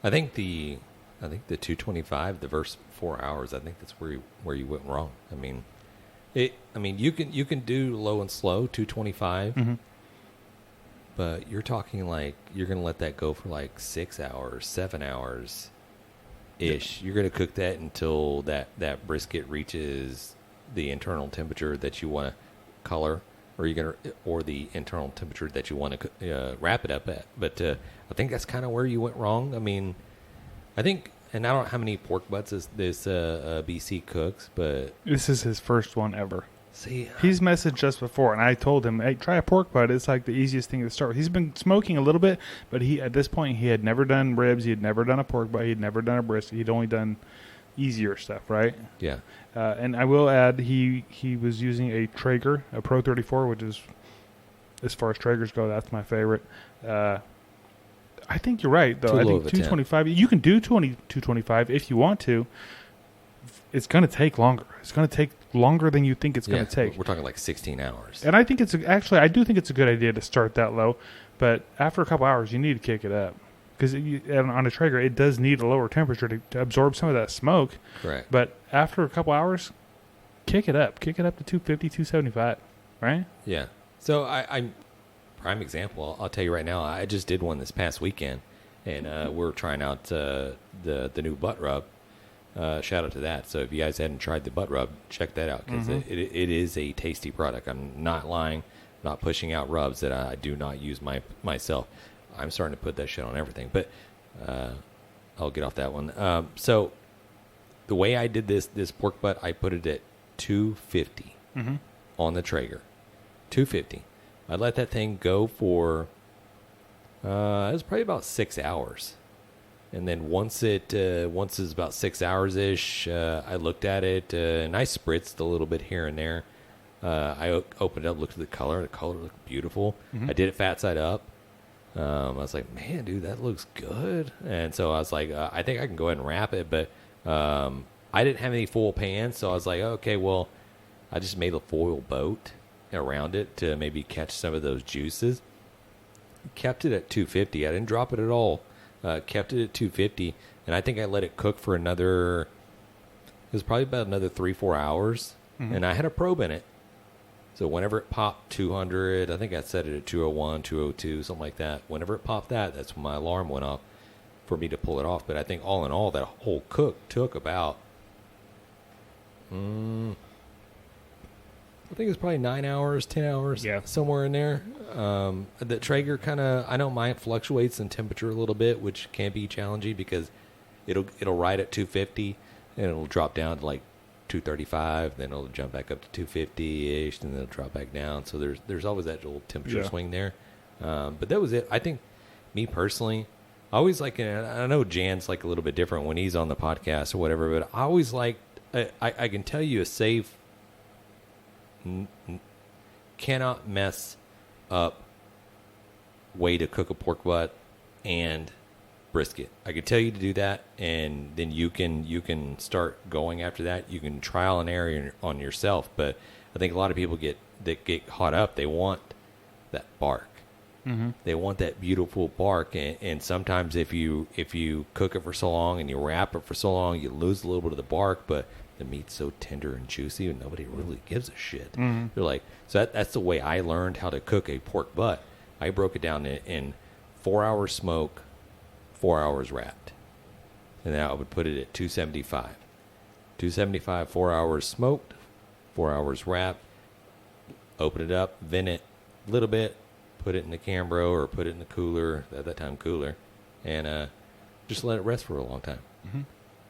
I think the 225, the first 4 hours. I think that's where you went wrong. I mean, you can do low and slow 225. Mm-hmm. But you're talking like you're going to let that go for like 6 hours, 7 hours ish. You're going to cook that until that brisket reaches the internal temperature that you want to color, or the internal temperature that you want to wrap it up at. But I think that's kind of where you went wrong. I mean, I think, and I don't know how many pork butts this BC cooks, but This is his first one ever. see, He's messaged us before, and I told him, hey, try a pork butt. It's like the easiest thing to start with. He's been smoking a little bit, but at this point, he had never done ribs. He had never done a pork butt. He had never done a brisket. He'd only done easier stuff, right? yeah, And I will add, he was using a Traeger, a Pro 34, which is, as far as Traegers go, that's my favorite. I think you're right, though. Too I low think of a temp. 225. You can do 225 if you want to. It's going to take longer. It's going to take longer than you think it's going to take. We're talking like 16 hours. And I think I do think it's a good idea to start that low. But after a couple hours, you need to kick it up. Because on a Traeger, it does need a lower temperature to absorb some of that smoke. Correct. But after a couple hours, kick it up. Kick it up to 250, 275. Right? Yeah. So I'm prime example. I'll tell you right now. I just did one this past weekend, and we're trying out the new butt rub. Shout out to that. So if you guys hadn't tried the butt rub, check that out because it is a tasty product. I'm not lying. Not pushing out rubs that I do not use myself. I'm starting to put that shit on everything, but I'll get off that one. So the way I did this pork butt, I put it at 250 on the Traeger. 250. I let that thing go for it was probably about 6 hours. And then once it's about 6 hours ish, I looked at it and I spritzed a little bit here and there. I opened it up, looked at the color. The color looked beautiful. I did it fat side up. I was like, man, dude, that looks good. And so I was like, I think I can go ahead and wrap it. But I didn't have any full pans, so I was like, okay, well, I just made a foil boat around it to maybe catch some of those juices. Kept it at 250. I didn't drop it at all. Kept it at 250, and I think I let it cook for it was probably about another 3-4 hours, and I had a probe in it. So whenever it popped 200, I think I set it at 201, 202, something like that. Whenever it popped that's when my alarm went off for me to pull it off. But I think all in all, that whole cook took about, I think it was probably 9 hours, 10 hours, somewhere in there. The Traeger I know mine fluctuates in temperature a little bit, which can be challenging because it'll ride at 250 and it'll drop down to like 235, then it'll jump back up to 250-ish, and then it'll drop back down. So there's always that little temperature swing there. But that was it. I think, me personally, I always like, and I know Jan's like a little bit different when he's on the podcast or whatever, but I always like, I can tell you a safe, cannot mess up way to cook a pork butt and brisket. I could tell you to do that, and then you can start going after that. You can trial and error on yourself, but I think a lot of people get caught up. They want that bark. They want that beautiful bark, and sometimes if you cook it for so long and you wrap it for so long, you lose a little bit of the bark, but the meat's so tender and juicy, and nobody really gives a shit. They're like, so that's the way I learned how to cook a pork butt. I broke it down in 4 hours smoke, 4 hours wrapped, and then I would put it at 275. 275, 4 hours smoked, 4 hours wrapped. Open it up, vent it a little bit, put it in the Cambro or put it in the cooler, at that time cooler, and just let it rest for a long time.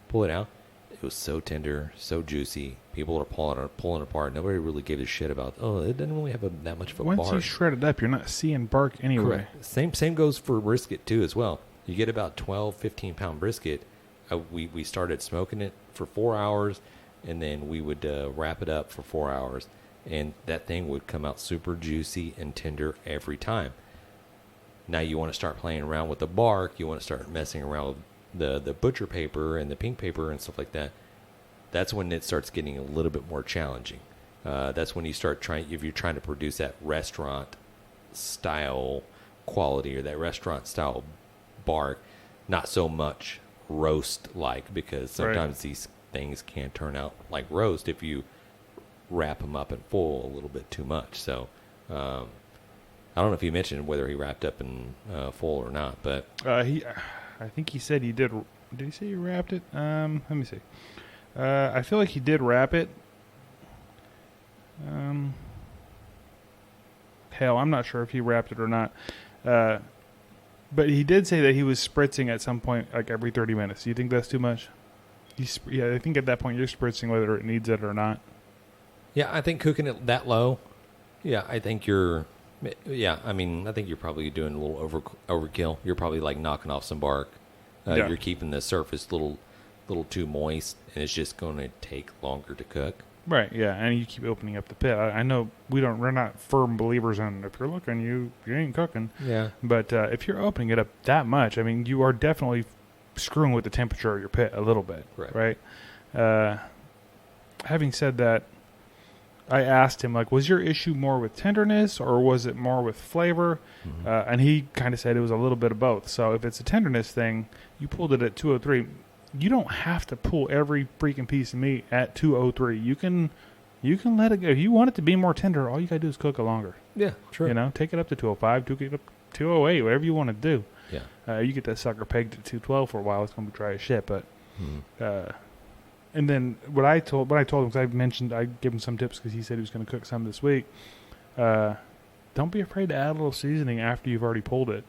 Pull it out. It was so tender, so juicy. People are pulling it apart. Nobody really gave a shit about, it doesn't really have that much of a bark. Once you shred it up, you're not seeing bark anyway. Correct. Same goes for brisket, too, as well. You get about 12, 15-pound brisket. We started smoking it for 4 hours, and then we would wrap it up for 4 hours. And that thing would come out super juicy and tender every time. Now you want to start playing around with the bark. You want to start messing around with the butcher paper and the pink paper and stuff like that. That's when it starts getting a little bit more challenging. That's when you start if you're trying to produce that restaurant style quality or that restaurant style bark, not so much roast like, because sometimes these things can turn out like roast if you wrap them up in full a little bit too much. So I don't know if you mentioned whether he wrapped up in full or not, but I think he said he did. Did he say he wrapped it? Let me see. I feel like he did wrap it. Hell, I'm not sure if he wrapped it or not. But he did say that he was spritzing at some point, like every 30 minutes. Do you think that's too much? I think at that point you're spritzing whether it needs it or not. Yeah, I think cooking it that low, I think you're probably doing a little overkill. You're probably like knocking off some bark. You're keeping the surface little too moist, and it's just going to take longer to cook. Right, yeah, and you keep opening up the pit. I know we're not firm believers in if you're looking, you ain't cooking. Yeah. But if you're opening it up that much, I mean, you are definitely screwing with the temperature of your pit a little bit, right? Having said that, I asked him, like, was your issue more with tenderness or was it more with flavor? And he kind of said it was a little bit of both. So if it's a tenderness thing, you pulled it at 203. You don't have to pull every freaking piece of meat at 203. You can let it go. If you want it to be more tender, all you got to do is cook it longer. Yeah, true. You know, take it up to 205, take it up to 208, whatever you want to do. Yeah. You get that sucker pegged at 212 for a while, it's going to be dry as shit. But and then what I told him, because I gave him some tips because he said he was going to cook some this week. Don't be afraid to add a little seasoning after you've already pulled it.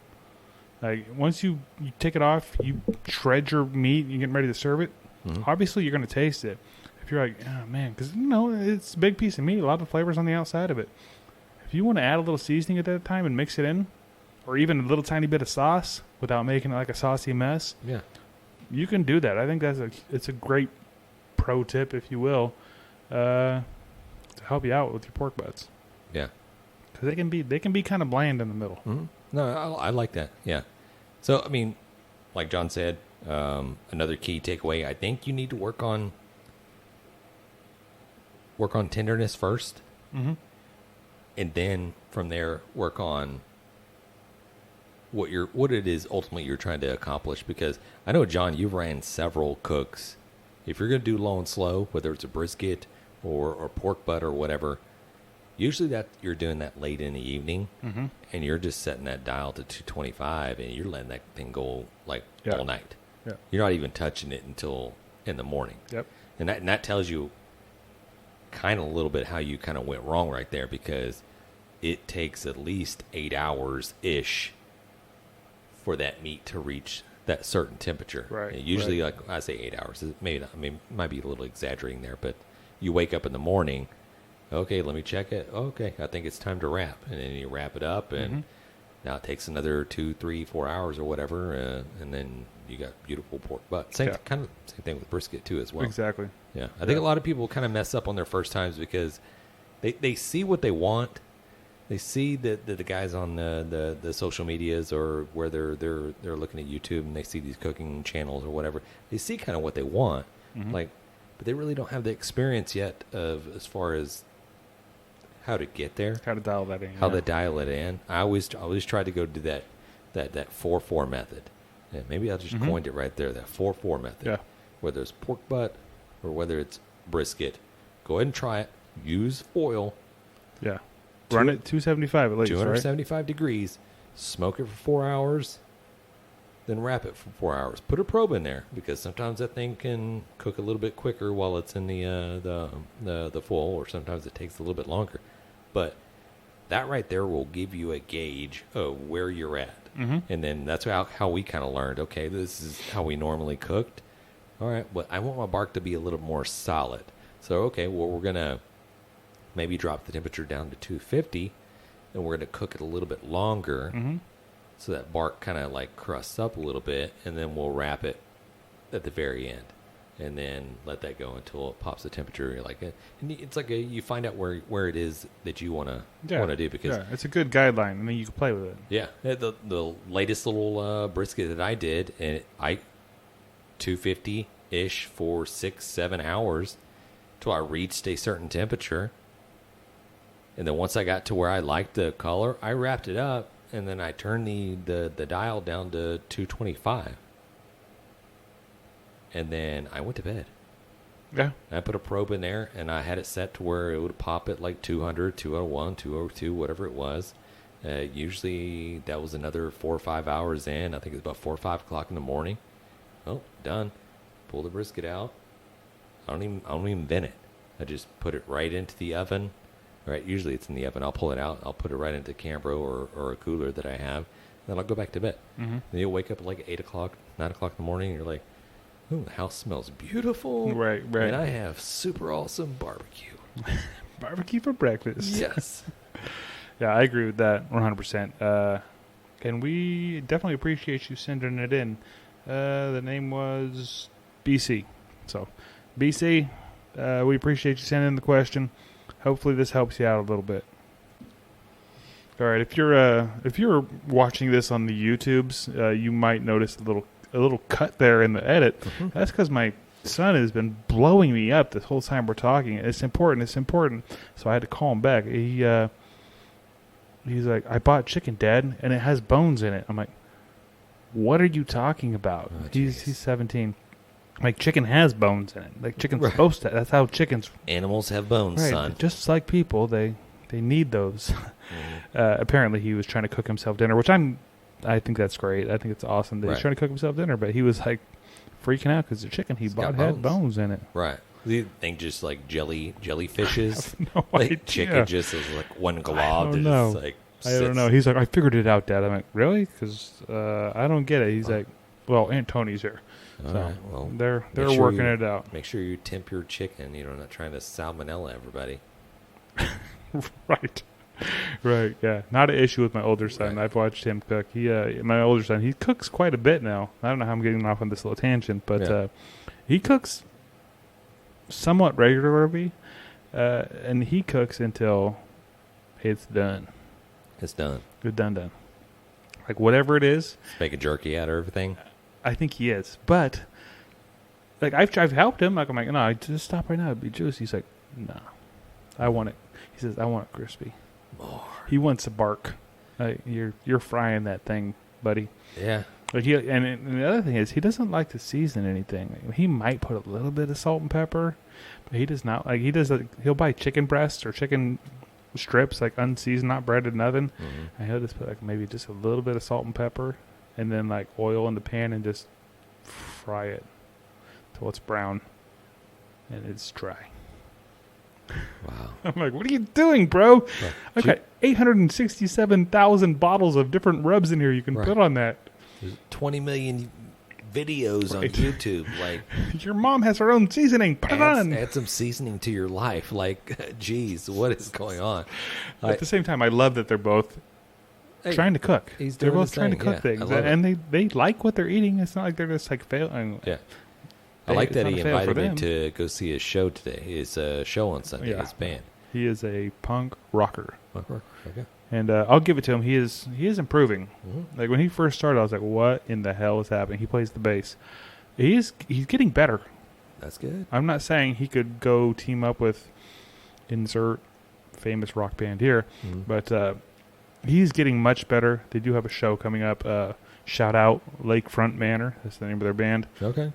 Like once you take it off, you shred your meat, you're getting ready to serve it. Obviously, you're going to taste it. If you're like, oh man, because it's a big piece of meat, a lot of flavors on the outside of it. If you want to add a little seasoning at that time and mix it in, or even a little tiny bit of sauce without making it like a saucy mess, you can do that. I think it's a great pro tip, if you will, to help you out with your pork butts. Yeah, because they can be kind of bland in the middle. No, I like that. Yeah. So I mean, like John said, another key takeaway. I think you need to work on tenderness first, and then from there work on what it is ultimately you're trying to accomplish. Because I know, John, you've ran several cooks. If you're going to do low and slow, whether it's a brisket or pork butt or whatever, usually that you're doing that late in the evening, and you're just setting that dial to 225, and you're letting that thing go like all night. Yeah. You're not even touching it until in the morning. Yep. And that tells you kind of a little bit how you kind of went wrong right there, because it takes at least 8 hours-ish for that meat to reach that certain temperature. Right. And usually, like I say 8 hours. Maybe not. I mean, might be a little exaggerating there, but you wake up in the morning, okay, let me check it. Okay, I think it's time to wrap. And then you wrap it up, and now it takes another 2, 3, 4 hours or whatever, and then you got beautiful pork butt. Same thing with brisket too as well. Exactly. Yeah, I think a lot of people kind of mess up on their first times because they see what they want. They see that the guys on the social medias or where they're looking at YouTube, and they see these cooking channels or whatever. They see kind of what they want, but they really don't have the experience yet of as far as how to get there, How to dial that in. how yeah. to dial it in. I always try to go do that 4-4 method. Yeah, maybe I just coined it right there. That 4-4 method. Yeah. Whether it's pork butt or whether it's brisket, go ahead and try it. Use foil, Yeah. Run it 275 at least, right? 275 degrees. Smoke it for 4 hours. Then wrap it for 4 hours. Put a probe in there because sometimes that thing can cook a little bit quicker while it's in the foil, or sometimes it takes a little bit longer. But that right there will give you a gauge of where you're at. And then that's how we kind of learned, okay, this is how we normally cooked. All right, but I want my bark to be a little more solid. So, okay, well, we're going to maybe drop the temperature down to 250, and we're going to cook it a little bit longer so that bark kind of like crusts up a little bit, and then we'll wrap it at the very end. And then let that go until it pops the temperature. You're like, and it's like you find out where it is that you want to do, because it's a good guideline, and then you can play with it. the latest little brisket that I did, and I 250-ish for 6-7 hours till I reached a certain temperature. And then once I got to where I liked the color, I wrapped it up, and then I turned the dial down to 225. And then I went to bed. Yeah. I put a probe in there, and I had it set to where it would pop at like 200, 201, 202, whatever it was. Usually that was another 4 or 5 hours in. I think it was about 4 or 5 o'clock in the morning. Oh, done. Pull the brisket out. I don't even vent it. I just put it right into the oven. Right, usually it's in the oven. I'll pull it out. I'll put it right into Cambro or a cooler that I have. Then I'll go back to bed. Then you'll wake up at like 8 o'clock, 9 o'clock in the morning, and you're like, "Ooh, the house smells beautiful." Right. And I have super awesome barbecue. Barbecue for breakfast. Yes. Yeah, I agree with that 100%. And we definitely appreciate you sending it in. The name was BC. So, BC, we appreciate you sending in the question. Hopefully this helps you out a little bit. All right, if you're watching this on the YouTubes, you might notice a little cut there in the edit. That's because my son has been blowing me up this whole time we're talking. It's important. So I had to call him back. He's like, I bought chicken, Dad, and it has bones in it. I'm like, what are you talking about? Oh, he's 17. Like, chicken has bones in it. Like, chicken's supposed to. That's how chickens. Animals have bones, son. Just like people, they need those. Apparently, he was trying to cook himself dinner, which I think that's great. I think it's awesome that he's trying to cook himself dinner. But he was like freaking out because the chicken he bought had bones in it. Right. You think just like jellyfishes? No like idea. chicken just is like one glob. I that don't know. just, like, I don't know. He's like, I figured it out, Dad. I'm like, really? Because I don't get it. He's like, well, Aunt Tony's here. All So right, well, they're make sure working you- it out. Make sure you temp your chicken. You know, not trying to salmonella everybody. Right. Right, yeah. Not an issue with my older son. Right. I've watched him cook. My older son, he cooks quite a bit now. I don't know how I'm getting off on this little tangent, but he cooks somewhat regularly, and he cooks until it's done. It's done. Good done. Like, whatever it is, Making jerky out of everything. I think he is. But, like, I've helped him. Like, I'm like, no, just stop right now. It'd be juicy. He's like, no. I want it. He says, I want it crispy. More. He wants a bark. You're frying that thing, buddy. Yeah. Like and the other thing is, he doesn't like to season anything. Like, he might put a little bit of salt and pepper, but he does not. Like, he'll buy chicken breasts or chicken strips, like unseasoned, not breaded, nothing. And he'll just put like maybe just a little bit of salt and pepper, and then like oil in the pan and just fry it till it's brown and it's dry. Wow. I'm like, what are you doing, bro? Right. I've got 867,000 bottles of different rubs in here you can Right. put on that. There's 20 million videos on YouTube. Like, Your mom has her own seasoning. Put it on. add some seasoning to your life. Like, geez, what is going on? At the same time, I love that they're both Hey, trying to cook. he's They're doing both his trying to thing, cook yeah. things, I love and they like what they're eating. It's not like they're just like failing. Yeah. I like It's that not he a fail for invited me them. to go see his show today. His show on Sunday, Yeah. his band. He is a punk rocker, Okay. and I'll give it to him. He is improving. Mhm. Like, when he first started, I was like, "What in the hell is happening?" He plays the bass. He's getting better. That's good. I'm not saying he could go team up with insert famous rock band here. Mm-hmm. But he's getting much better. They do have a show coming up. Shout out Lakefront Manor. That's the name of their band. Okay.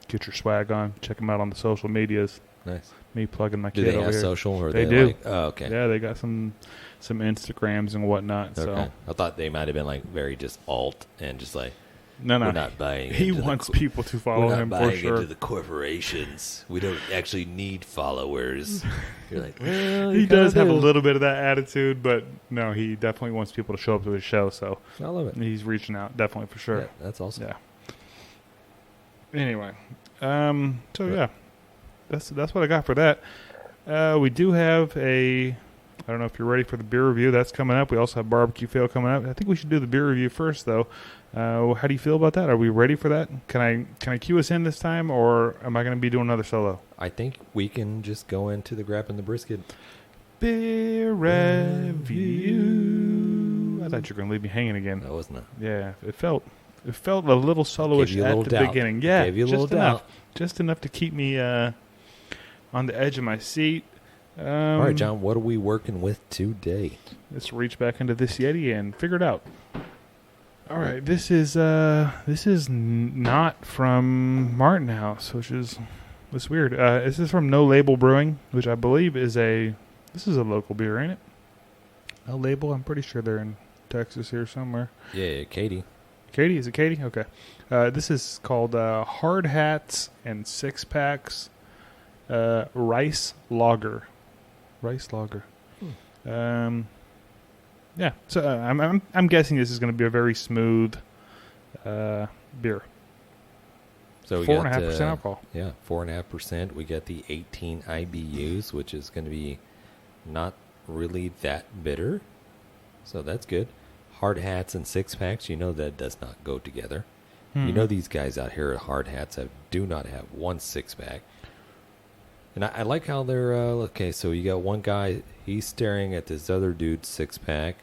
Get your swag on. Check them out on the social medias. Nice. Me plugging my Do kid they over have here. social? Or They they do. Like, oh, okay. Yeah, they got some Instagrams and whatnot. Okay. So I thought they might have been like very just alt and just like no, we're not buying. he into the wants co- people to follow We're not him for buying sure. into the corporations. We don't actually need followers. You're like, well, He you does kinda have a do. little bit of that attitude, but no, he definitely wants people to show up to his show. So I love it. he's reaching out, definitely for sure. Yeah, that's awesome. Yeah. Anyway, so yeah, that's what I got for that. We do have I don't know if you're ready for the beer review. That's coming up. We also have barbecue fail coming up. I think we should do the beer review first, though. How do you feel about that? Are we ready for that? Can I cue us in this time, or am I going to be doing another solo? I think we can just go into the grab and the brisket. Beer review. I thought you were going to leave me hanging again. That wasn't a. Yeah, it felt a little soloish Gave you a at little the doubt. beginning. Yeah, Gave you a just little enough, doubt. just enough to keep me on the edge of my seat. All right, John. What are we working with today? Let's reach back into this Yeti and figure it out. All right, this is not from Martin House, which is weird. This is from No Label Brewing, which I believe is a local beer, ain't it? No Label. I'm pretty sure they're in Texas here somewhere. Yeah, Katie. Katie, is it Katie? Okay. This is called Hard Hats and Six Packs Rice Lager. Rice Lager. Yeah. So I'm guessing this is going to be a very smooth beer. So we 4.5% alcohol. Yeah, 4.5%. We got the 18 IBUs, which is going to be not really that bitter. So that's good. Hard hats and six packs, you know that does not go together. You know these guys out here at Hard Hats do not have one six pack. And I like how they're, okay, so you got one guy, he's staring at this other dude's six pack,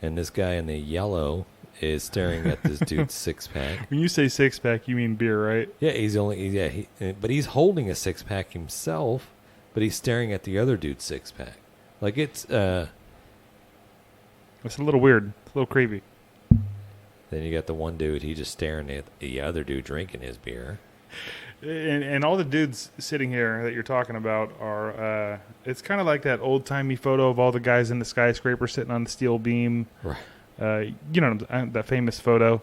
and this guy in the yellow is staring at this dude's six pack. When you say six pack, you mean beer, right? Yeah, but he's holding a six pack himself, but he's staring at the other dude's six pack. Like it's a little weird. It's a little creepy. Then you got the one dude, he just staring at the other dude drinking his beer. And all the dudes sitting here that you're talking about are, it's kind of like that old-timey photo of all the guys in the skyscraper sitting on the steel beam. Right. You know, that famous photo.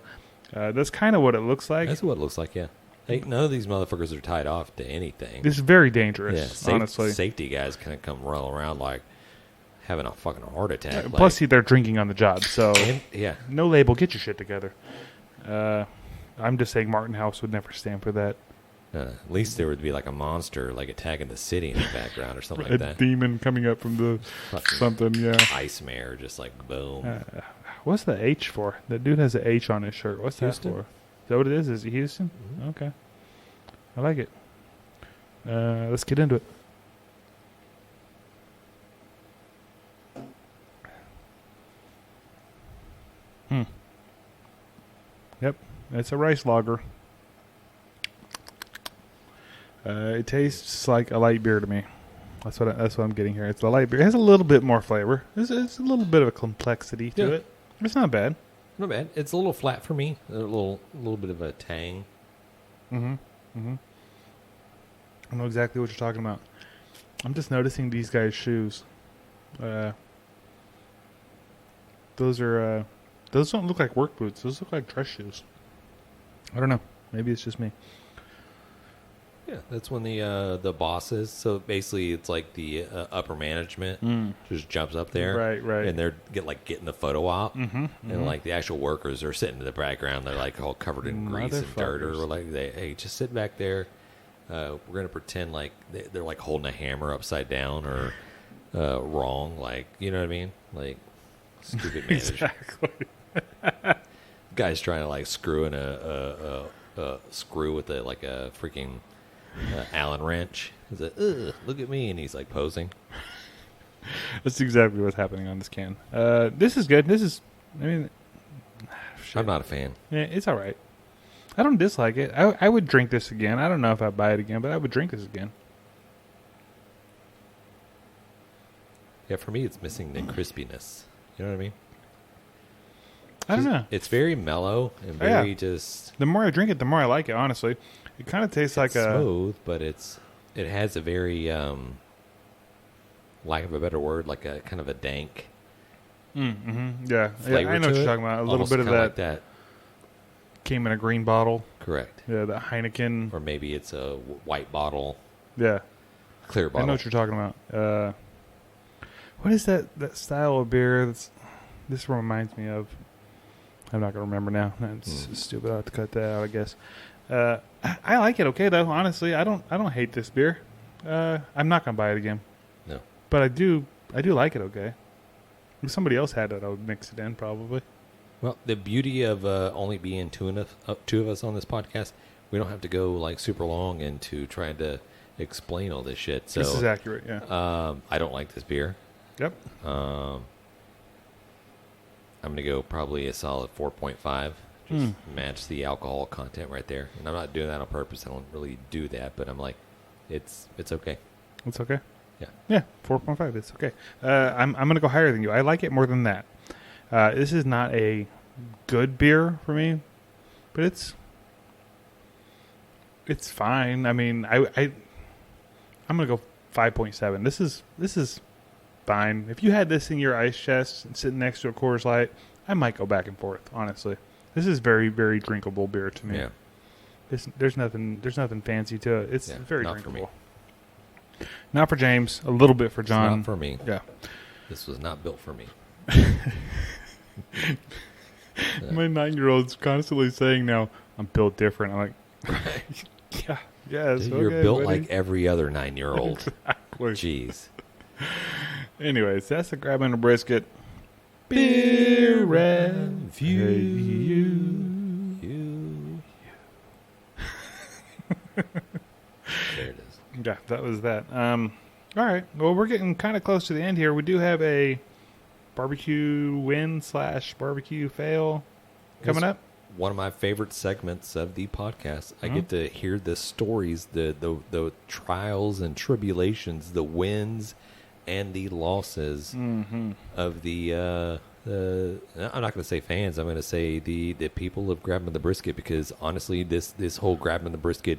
That's kind of what it looks like. That's what it looks like, yeah. Hey, none of these motherfuckers are tied off to anything. This is very dangerous, Yeah, honestly. safety guys can come roll around like having a fucking heart attack. Plus, they're drinking on the job, so yeah. No Label, get your shit together. I'm just saying Martin House would never stand for that. At least there would be like a monster, like attacking the city in the background or something A like that. demon coming up from the Fucking something, yeah. Ice mare, just like boom. What's the H for? That dude has an H on his shirt. What's Houston? that for? Is that what it is? Is it Houston? Mm-hmm. Okay. I like it. Let's get into it. Yep, it's a rice lager. It tastes like a light beer to me. That's what I'm getting here. It's a light beer. It has a little bit more flavor. It's a little bit of a complexity to Yeah. it. It's not bad. Not bad. It's a little flat for me. A little bit of a tang. I know exactly what you're talking about. I'm just noticing these guys' shoes. Those don't look like work boots. Those look like dress shoes. I don't know. Maybe it's just me. Yeah, that's when the bosses. So basically, it's like the upper management just jumps up there, Right. and they're getting the photo op, and like the actual workers are sitting in the background. They're like all covered in grease and dirt, or Motherfuckers. like hey, just sit back there. We're gonna pretend like they're like holding a hammer upside down or wrong, like you know what I mean, like stupid manager. Exactly. Guy's trying to like screw in a screw with a freaking Allen wrench. He's like, ugh, look at me, and he's like posing. That's exactly what's happening on this can. This is good. Shit. I'm not a fan. Yeah, it's all right. I don't dislike it. I would drink this again. I don't know if I'd buy it again, but I would drink this again. Yeah, for me, it's missing the crispiness. You know what I mean? I don't know. It's very mellow and Yeah. very just The more I drink it, the more I like it. Honestly, it kind of tastes like a. smooth, but it has a very lack of a better word, like a kind of a dank Yeah, flavor. I know to what you're it. talking about. A little Almost bit of kinda that, like that. came in a green bottle. Correct. Yeah, that Heineken. Or maybe it's a white bottle, Yeah, clear I bottle. know what you're talking about. What is that style of beer? This reminds me of. I'm not gonna remember now. That's stupid. I have to cut that out, I guess. I like it okay though. Honestly, I don't hate this beer. I'm not gonna buy it again, No. but I do like it okay. If somebody else had it, I would mix it in probably. Well, the beauty of only being two of us on this podcast, we don't have to go like super long into trying to explain all this shit. So This is accurate. Yeah. I don't like this beer. Yep. I'm going to go probably a solid 4.5. Just match the alcohol content right there. And I'm not doing that on purpose. I don't really do that, but I'm like, it's okay. It's okay. Yeah. Yeah, 4.5. It's okay. I'm gonna go higher than you. I like it more than that. This is not a good beer for me, but it's fine. I mean, I'm gonna go 5.7. This is fine. If you had this in your ice chest and sitting next to a Coors Light, I might go back and forth. Honestly, this is very, very drinkable beer to me. Yeah. There's nothing fancy to it. It's Yeah, very not for me. drinkable. Not for James. A little bit for It's John. not for me. Yeah. This was not built for me. My 9-year-old's constantly saying now, "I'm built different." I'm like, yeah, yes. You're okay, built buddy. like every other 9-year-old. Exactly. Jeez. Anyways, that's the grabbing a brisket. Beer review. There it is. Yeah, that was that. All right. Well, we're getting kind of close to the end here. We do have a barbecue win / barbecue fail coming It's up. One of my favorite segments of the podcast. I Mm-hmm. get to hear the stories, the trials and tribulations, the wins and the losses Mm-hmm. of the. I'm not going to say fans. I'm going to say the people of Grabbing the Brisket, because honestly, this whole Grabbing the Brisket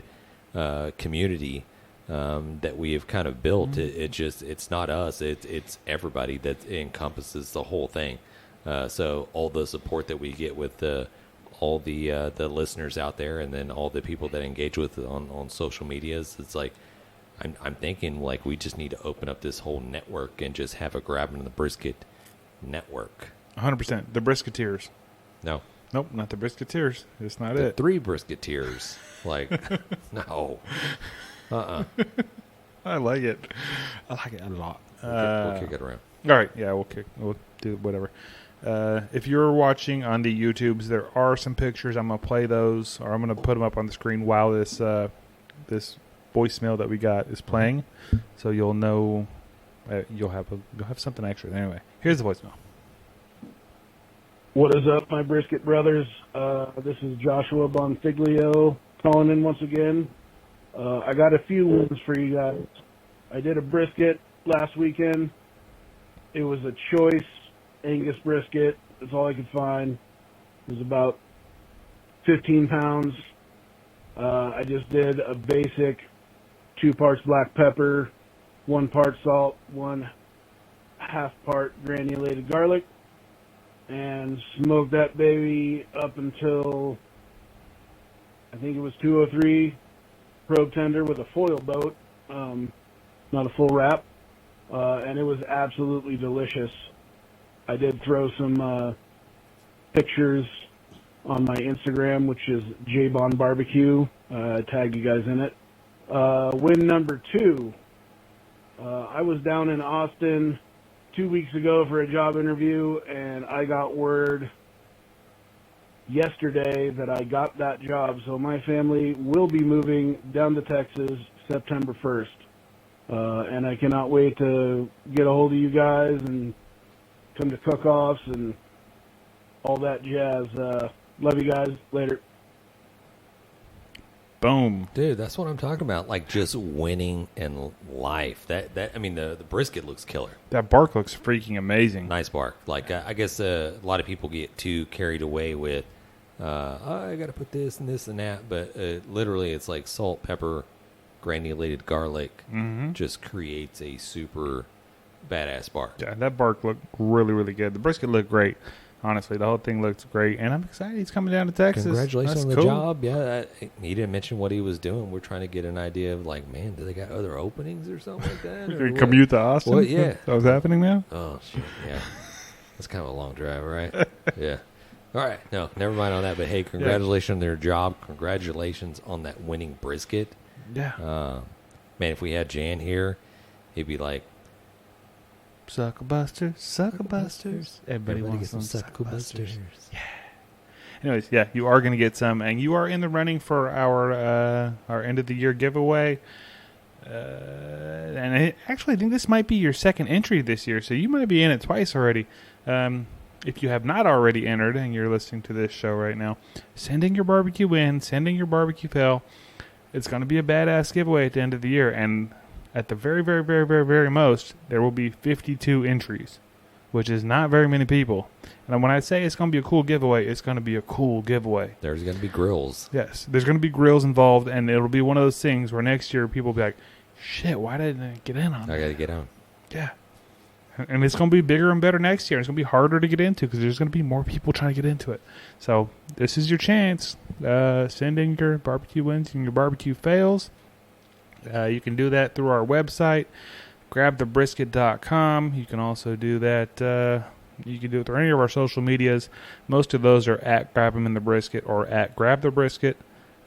community that we have kind of built, it's not us. It's everybody that encompasses the whole thing. So all the support that we get with all the listeners out there, and then all the people that engage with it on social medias, it's like I'm thinking like we just need to open up this whole network and just have a Grabbing the Brisket network. 100%. The Brisketeers. No, Nope, not the Brisketeers. It's not the it. 3 Brisketeers. Like, no. I like it. I like it a lot. We'll kick it around. All right, yeah, we'll do whatever. If you're watching on the YouTubes, there are some pictures. I'm gonna play those, or I'm gonna put them up on the screen while this voicemail that we got is playing, so you'll know. You'll have something extra. Anyway, here's the voicemail. What is up, my brisket brothers? This is Joshua Bonfiglia calling in once again. I got a few wins for you guys. I did a brisket last weekend. It was a choice Angus brisket. That's all I could find. It was about 15 pounds. I just did a basic 2 parts black pepper, 1 part salt, 1 half part granulated garlic, and smoked that baby up until I think it was 203 probe tender with a foil boat, not a full wrap, and it was absolutely delicious. I did throw some pictures on my Instagram, which is jbonbarbecue. I tagged you guys in it. Win number 2. I was down in Austin 2 weeks ago for a job interview, and I got word yesterday that I got that job. So my family will be moving down to Texas September 1st. And I cannot wait to get a hold of you guys and come to cook-offs and all that jazz. Love you guys. Later. Boom. Dude, that's what I'm talking about. Like just winning in life. I mean, the brisket looks killer. That bark looks freaking amazing. Nice bark. Like I guess a lot of people get too carried away with, I got to put this and this and that. But literally, it's like salt, pepper, granulated garlic. Just creates a super badass bark. Yeah, that bark looked really, really good. The brisket looked great. Honestly, the whole thing looks great, and I'm excited he's coming down to Texas. Congratulations That's on the cool. job. Yeah, he didn't mention what he was doing. We're trying to get an idea of like, man, do they got other openings or something like that? You commute to Austin? What? Yeah. That was happening now? Oh, shit. Yeah. That's kind of a long drive, right? Yeah. All right. No, never mind on that. But hey, congratulations on their job. Congratulations on that winning brisket. Yeah. Man, if we had Jan here, he'd be like, Sucklebusters, Sucklebusters. Everybody wants some Sucklebusters. Yeah. Anyways, yeah, you are going to get some, and you are in the running for our end of the year giveaway. And I actually think this might be your second entry this year, so you might be in it twice already. If you have not already entered and you're listening to this show right now, send in your barbecue in, send in your barbecue fail. It's going to be a badass giveaway at the end of the year, and at the very, very, very, very, very most, there will be 52 entries, which is not very many people. And when I say it's going to be a cool giveaway, it's going to be a cool giveaway. there's going to be grills. Yes, there's going to be grills involved, and it'll be one of those things where next year people will be like, shit, why didn't I get in on I that? got to get on. Yeah. And it's going to be bigger and better next year. It's going to be harder to get into because there's going to be more people trying to get into it. So this is your chance. Send in your barbecue wins and your barbecue fails. You can do that through our website, grabthebrisket.com. You can also do that. You can do it through any of our social medias. Most of those are at Grab 'em in the Brisket or at Grab the Brisket.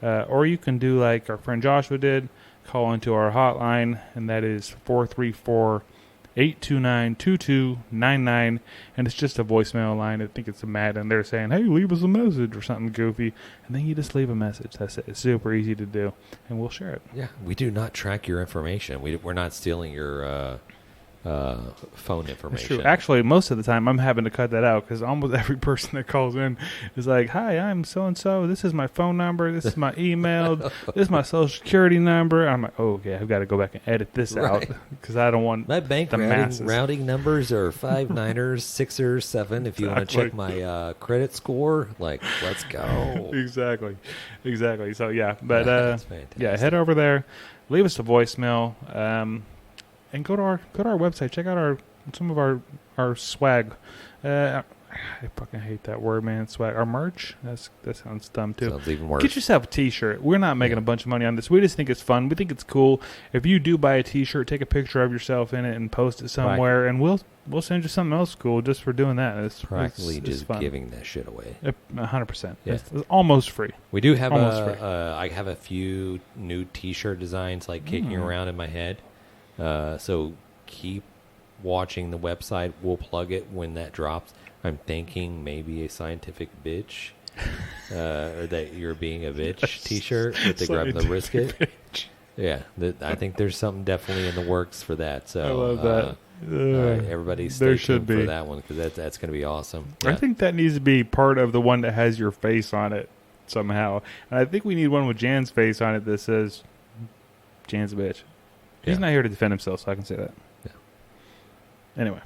Or you can do like our friend Joshua did, call into our hotline, and that is 434-829-2299, and it's just a voicemail line. I think it's a Matt, and they're saying, hey, leave us a message or something goofy, and then you just leave a message. That's it. It's super easy to do, and we'll share it. Yeah, we do not track your information. We're not stealing your phone information. That's true. Actually, most of the time, I'm having to cut that out because almost every person that calls in is like, hi, I'm so-and-so. This is my phone number. This is my email. This is my social security number. I'm like, oh, okay, I've got to go back and edit this out because I don't want my bank the masses. routing numbers are 5 9ers, 6ers, 7. If you want to check my credit score, like, let's go. Exactly. So, yeah. But, That's fantastic. yeah, head over there. Leave us a voicemail. And go to our website. Check out some of our swag. I fucking hate that word, man. Swag. Our merch. That sounds dumb too. Sounds even worse. Get yourself a T-shirt. We're not making a bunch of money on this. We just think it's fun. We think it's cool. If you do buy a T-shirt, take a picture of yourself in it and post it somewhere, and we'll send you something else cool just for doing that. It's practically it's just fun. giving that shit away. 100%. Yeah. It's almost free. We do have Almost free. I have a few new T-shirt designs like kicking around in my head. So keep watching the website. We'll plug it when that drops. I'm thinking maybe a scientific bitch, or that you're being a bitch T-shirt with the Grab the Brisket. Yeah, I think there's something definitely in the works for that. So I love that. Everybody there stay should tuned be for that one because that's going to be awesome. I Yeah. think that needs to be part of the one that has your face on it somehow. And I think we need one with Jan's face on it that says, Jan's a bitch. He's Yeah. not here to defend himself, so I can say that. Yeah. Anyway.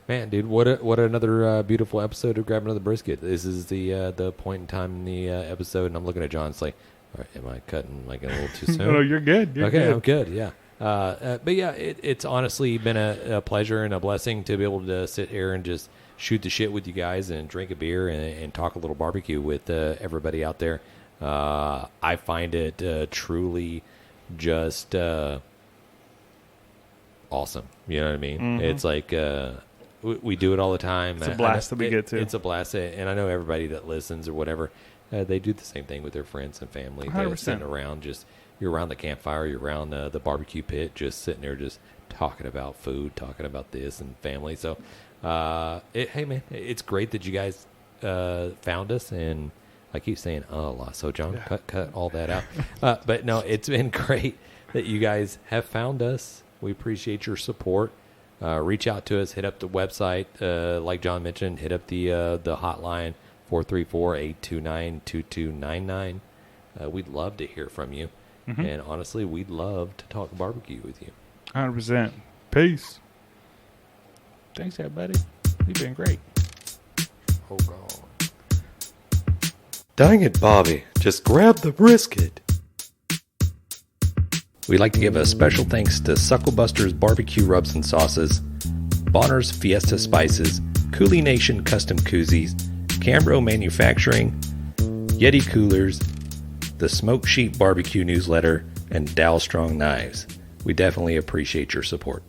Man, dude, what another beautiful episode of Grab Another Brisket. This is the point in time in the episode, and I'm looking at John. It's like, all right, am I cutting like a little too soon? No, you're good. You're okay, good. I'm good. Yeah. But yeah, it's honestly been a pleasure and a blessing to be able to sit here and just shoot the shit with you guys and drink a beer and talk a little barbecue with everybody out there. I find it truly just awesome. You know what I mean? Mm-hmm. It's like we do it all the time. It's a blast that we get to. It's a blast, and I know everybody that listens or whatever, they do the same thing with their friends and family. They're 100%. sitting around, you're around the campfire, you're around the barbecue pit, just sitting there, just talking about food, talking about this and family. So, hey man, it's great that you guys found us, and I keep saying a lot. So John, cut all that out. But no, it's been great that you guys have found us. We appreciate your support. Reach out to us. Hit up the website, like John mentioned. Hit up the hotline 434-829-2299. We'd love to hear from you. And honestly, we'd love to talk barbecue with you. 100%. Peace. Thanks, everybody. You've been great. Oh, God. Dang it, Bobby. Just grab the brisket. We'd like to give a special thanks to SUCKLEBUSTERS Barbecue Rubs and Sauces, Bonner's Fiesta Spices, Cooley Nation Custom Koozies, Cambro Manufacturing, Yeti Coolers, the Smoke Sheep Barbecue Newsletter, and Dow Strong Knives. We definitely appreciate your support.